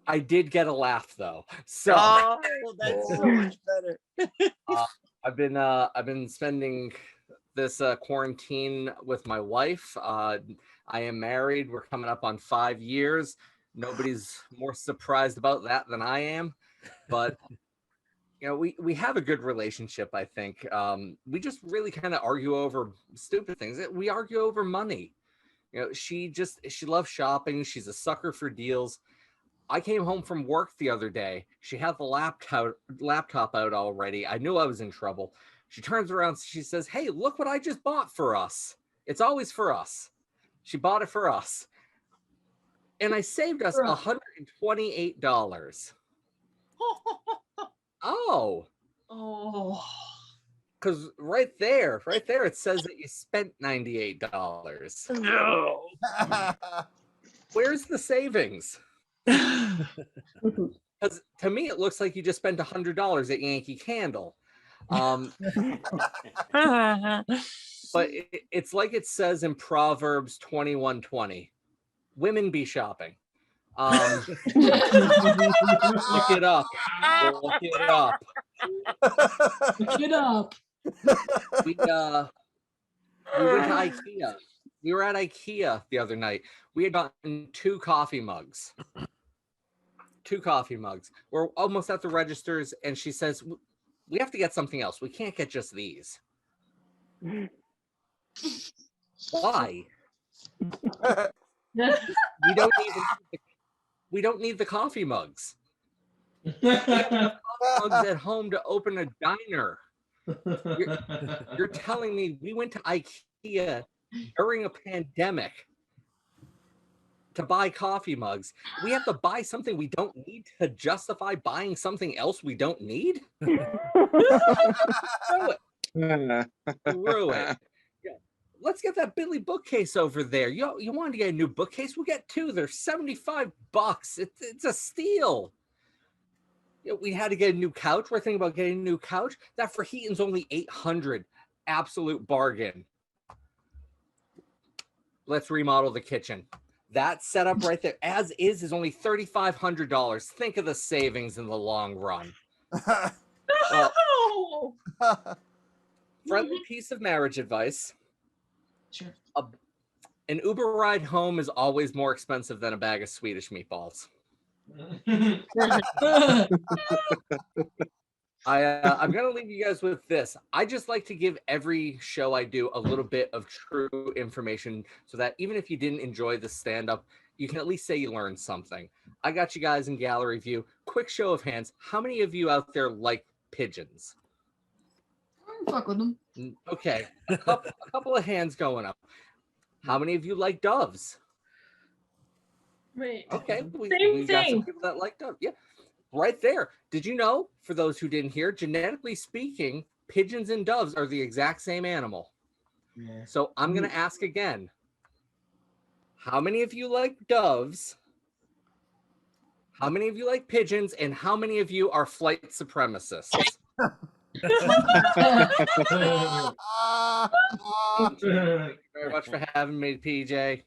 Speaker 17: I did get a laugh though. So
Speaker 1: that's so much better.
Speaker 17: I've been spending this quarantine with my wife. I am married. We're coming up on 5 years. Nobody's more surprised about that than I am. But we have a good relationship, I think. We just really kind of argue over stupid things. We argue over money. She loves shopping. She's a sucker for deals. I came home from work the other day. She had the laptop out already. I knew I was in trouble. She turns around, she says, "Hey, look what I just bought for us. It's always for us." She bought it for us. And I saved us $128. Oh. Because right there, it says that you spent $98.
Speaker 1: No.
Speaker 17: Where's the savings? Because to me, it looks like you just spent $100 at Yankee Candle. But it's like it says in Proverbs 21:20, "Women be shopping." Look it up. Look it up.
Speaker 14: Look it up.
Speaker 17: We went to IKEA. We were at IKEA the other night. We had gotten 2 coffee mugs. 2 coffee mugs. We're almost at the registers, and she says, "We have to get something else. We can't get just these." Why? We don't need the coffee mugs. We have coffee mugs at home to open a diner. You're telling me we went to IKEA during a pandemic to buy coffee mugs? We have to buy something we don't need to justify buying something else we don't need? Screw it. Yeah. Let's get that Billy bookcase over there. You wanted to get a new bookcase? We'll get 2. They're $75. It's a steal. We had to get a new couch. We're thinking about getting a new couch. That for Heaton's only $800. Absolute bargain. Let's remodel the kitchen. That setup right there, as is only $3,500. Think of the savings in the long run. Well, friendly piece of marriage advice.
Speaker 15: Sure.
Speaker 17: An Uber ride home is always more expensive than a bag of Swedish meatballs. I'm going to leave you guys with this. I just like to give every show I do a little bit of true information so that even if you didn't enjoy the stand-up, you can at least say you learned something. I got you guys in gallery view. Quick show of hands. How many of you out there like pigeons?
Speaker 15: Fuck with them.
Speaker 17: Okay, a couple of hands going up. How many of you like doves?
Speaker 14: Wait.
Speaker 17: Okay, we
Speaker 14: Same
Speaker 17: got some
Speaker 14: thing.
Speaker 17: people that like doves. Yeah, right there. Did you know, for those who didn't hear, genetically speaking, pigeons and doves are the exact same animal.
Speaker 13: Yeah.
Speaker 17: So I'm going to ask again. How many of you like doves? How many of you like pigeons? And how many of you are flight supremacists? Thank you very much for having me, PJ.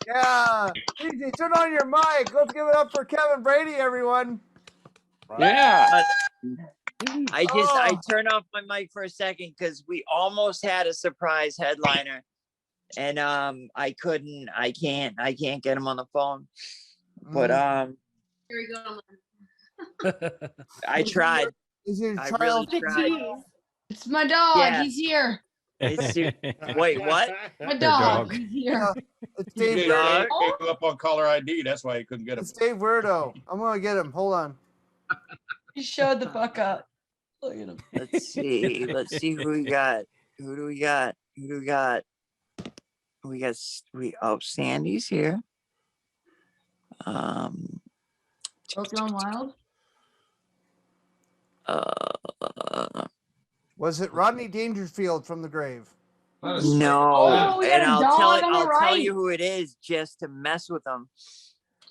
Speaker 6: Yeah. PJ, turn on your mic. Let's give it up for Kevin Brady, everyone.
Speaker 13: Yeah.
Speaker 1: I turned off my mic for a second because we almost had a surprise headliner, and I can't get him on the phone. But
Speaker 16: Here we go.
Speaker 1: I tried.
Speaker 6: Is your
Speaker 1: I
Speaker 6: child?
Speaker 1: really tried.
Speaker 15: It's my dog.
Speaker 1: Yeah.
Speaker 15: He's here.
Speaker 1: Wait, what?
Speaker 15: My dog. He's here.
Speaker 6: It's
Speaker 11: He
Speaker 6: Dave.
Speaker 11: came up on caller ID. That's why he couldn't get him.
Speaker 6: It's Dave Werdo. I'm gonna get him. Hold on.
Speaker 15: He showed the fuck up. Look at him.
Speaker 1: Let's see who we got. Who do we got? Sandy's here.
Speaker 15: Both gone wild.
Speaker 6: Was it Rodney Dangerfield from the grave?
Speaker 1: No,
Speaker 15: Oh, we got
Speaker 1: and
Speaker 15: a
Speaker 1: I'll
Speaker 15: dog on the
Speaker 1: tell
Speaker 15: right.
Speaker 1: you who it is just to mess with them.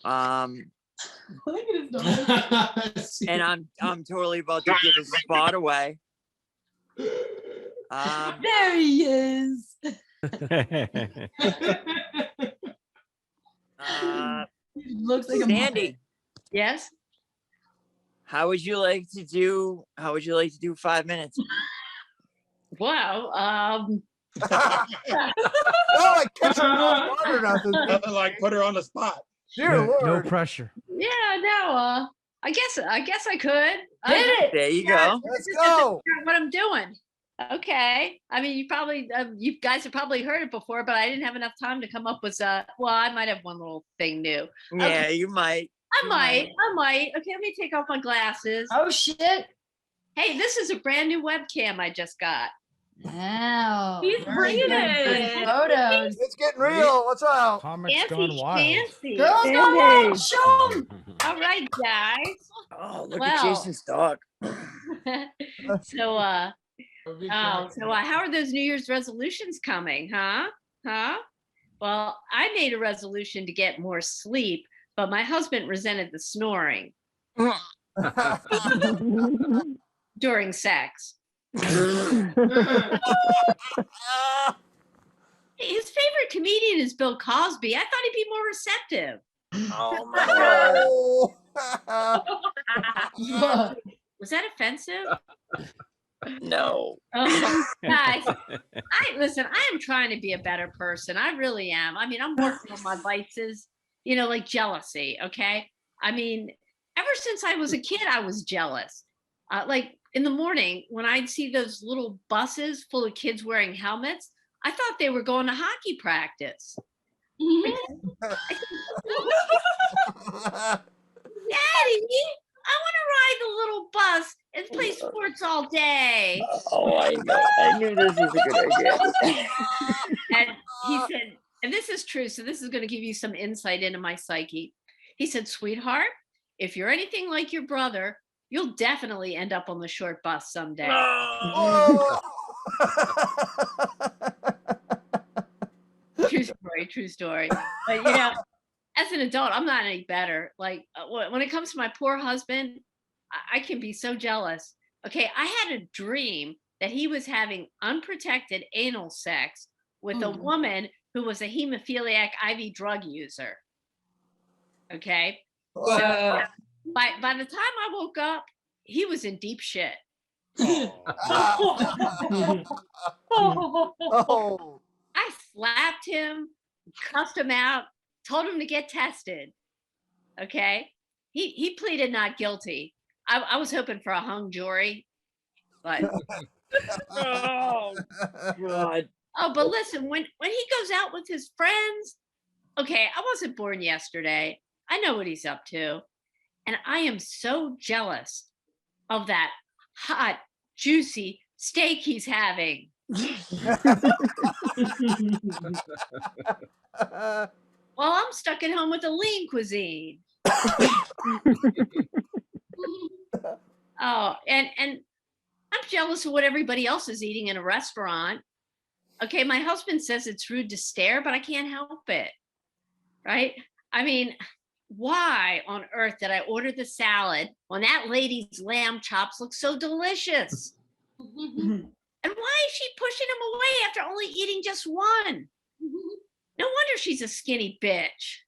Speaker 15: Look at his dog.
Speaker 1: And I'm totally about to give his spot away.
Speaker 15: There he is. Looks like
Speaker 1: Sandy.
Speaker 15: a yes.
Speaker 1: How would you like to do 5 minutes?
Speaker 15: Wow.
Speaker 6: Not like catching her off guard or nothing.
Speaker 11: Nothing like put her on the spot.
Speaker 6: Dear Lord.
Speaker 3: No pressure.
Speaker 15: Yeah. No. I guess I could.
Speaker 1: Did it. There you go.
Speaker 6: Let's go.
Speaker 15: What I'm doing. Okay. I mean, you guys have probably heard it before, but I didn't have enough time to come up with well, I might have one little thing new.
Speaker 1: Yeah,
Speaker 15: Okay.
Speaker 1: you might.
Speaker 15: I might. Okay, let me take off my glasses. Oh shit. Hey, this is a brand new webcam I just got. Wow.
Speaker 14: He's bringing it.
Speaker 15: Photos.
Speaker 6: It's getting real. What's up?
Speaker 3: Comics
Speaker 15: Fancy
Speaker 3: gone wild.
Speaker 15: schmancy.
Speaker 14: Girls gone wild. Show 'em.
Speaker 15: All right, guys.
Speaker 1: Oh, look
Speaker 15: Well.
Speaker 1: at Jason's dog.
Speaker 15: So how are those New Year's resolutions coming, huh? Well, I made a resolution to get more sleep, but my husband resented the snoring during sex. His favorite comedian is Bill Cosby. I thought he'd be more receptive.
Speaker 1: Oh my God.
Speaker 15: Was that offensive?
Speaker 1: No.
Speaker 15: Oh, guys, I am trying to be a better person. I really am. I mean, I'm working on my vices, like jealousy. Okay. I mean, ever since I was a kid, I was jealous. Like in the morning when I'd see those little buses full of kids wearing helmets, I thought they were going to hockey practice. Daddy, I want to ride the little bus and play sports all day.
Speaker 1: Oh, I know. I knew this was a good idea.
Speaker 15: And he said, and this is true, so this is going to give you some insight into my psyche. He said, sweetheart, if you're anything like your brother, you'll definitely end up on the short bus someday. True story. But as an adult, I'm not any better. Like when it comes to my poor husband, I can be so jealous. Okay, I had a dream that he was having unprotected anal sex with a woman who was a hemophiliac IV drug user. Okay. So by the time I woke up, he was in deep shit.
Speaker 6: Oh.
Speaker 15: I slapped him, cussed him out, told him to get tested. Okay. He pleaded not guilty. I was hoping for a hung jury, but
Speaker 1: Oh God.
Speaker 15: oh, but listen, when he goes out with his friends, okay, I wasn't born yesterday. I know what he's up to. And I am so jealous of that hot, juicy steak he's having. While I'm stuck at home with a lean cuisine. Oh, and I'm jealous of what everybody else is eating in a restaurant. Okay, my husband says it's rude to stare, but I can't help it. Right? I mean, why on earth did I order the salad when that lady's lamb chops look so delicious? And why is she pushing him away after only eating just one? No wonder she's a skinny bitch.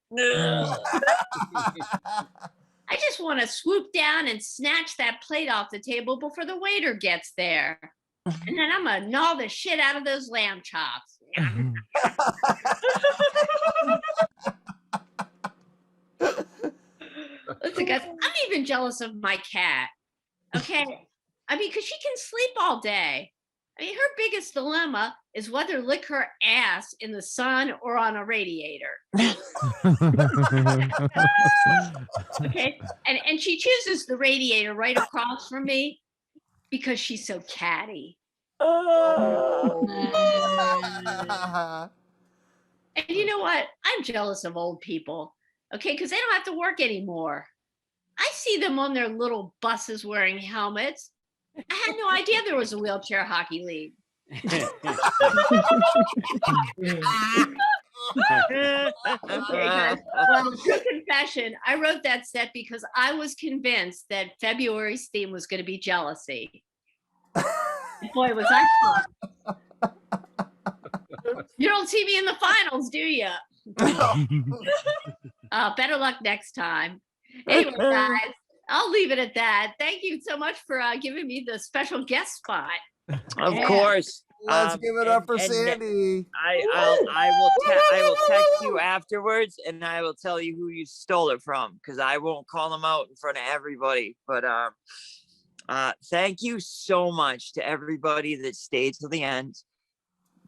Speaker 15: I just want to swoop down and snatch that plate off the table before the waiter gets there. And then I'm going to gnaw the shit out of those lamb chops. Listen, guys, I'm even jealous of my cat. Okay? I mean, because she can sleep all day. I mean, her biggest dilemma is whether to lick her ass in the sun or on a radiator. Okay? And she chooses the radiator right across from me because she's so catty. And you know what? I'm jealous of old people. Okay, because they don't have to work anymore. I see them on their little buses wearing helmets. I had no idea there was a wheelchair hockey league. Okay, guys. Well, true confession, I wrote that set because I was convinced that February's theme was going to be jealousy. Boy, was I fun. You don't see me in the finals, do you? Better luck next time. Anyway, guys, I'll leave it at that. Thank you so much for giving me the special guest spot.
Speaker 1: Of course.
Speaker 6: Let's give it up for Sandy.
Speaker 1: I will text you afterwards, and I will tell you who you stole it from, because I won't call them out in front of everybody. But thank you so much to everybody that stayed till the end.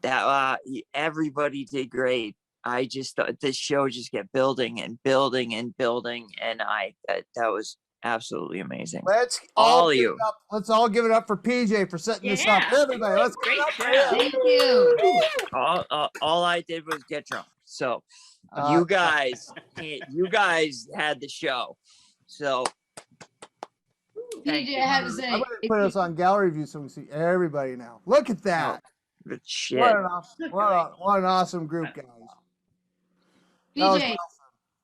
Speaker 1: That everybody did great. I just thought this show just kept building and building and building, and that was absolutely amazing.
Speaker 6: Let's all give it up. Let's all give it up for PJ for setting this up. Everybody, let's give it up for him.
Speaker 15: Thank you.
Speaker 1: All I did was get drunk. So you guys had the show. So
Speaker 7: PJ, I have to say,
Speaker 6: I'm going to put us on gallery view so we can see everybody now. Look at that.
Speaker 1: Good shit.
Speaker 6: What an awesome group, guys.
Speaker 7: PJ,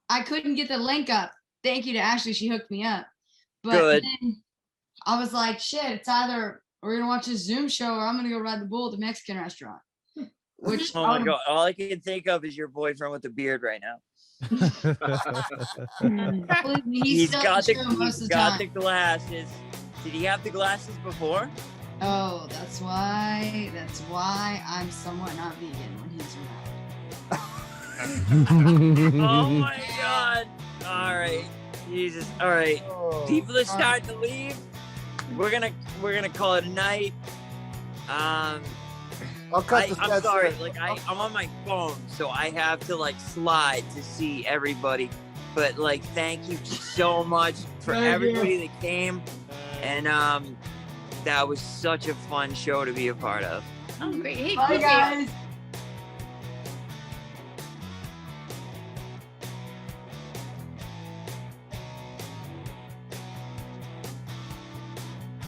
Speaker 7: I couldn't get the link up. Thank you to Ashley. She hooked me up. But
Speaker 1: Good.
Speaker 7: Then I was like, shit, it's either we're going to watch this Zoom show or I'm going to go ride the bull at the Mexican restaurant. Which
Speaker 1: oh my God. All I can think of is your boyfriend with the beard right now.
Speaker 7: Believe me,
Speaker 1: He's got the
Speaker 7: time.
Speaker 1: glasses. Did he have the glasses before?
Speaker 7: Oh, that's why I'm somewhat not vegan when he's around.
Speaker 1: Oh my God. All right. Jesus. All right. People are starting to leave. We're gonna call it a night.
Speaker 6: I'll cut
Speaker 1: I'm sorry. Like I'm on my phone, so I have to like slide to see everybody. But like, thank you so much for everybody that came, and that was such a fun show to be a part of.
Speaker 15: Oh, great. Hey,
Speaker 7: Bye,
Speaker 15: PJ,
Speaker 7: guys.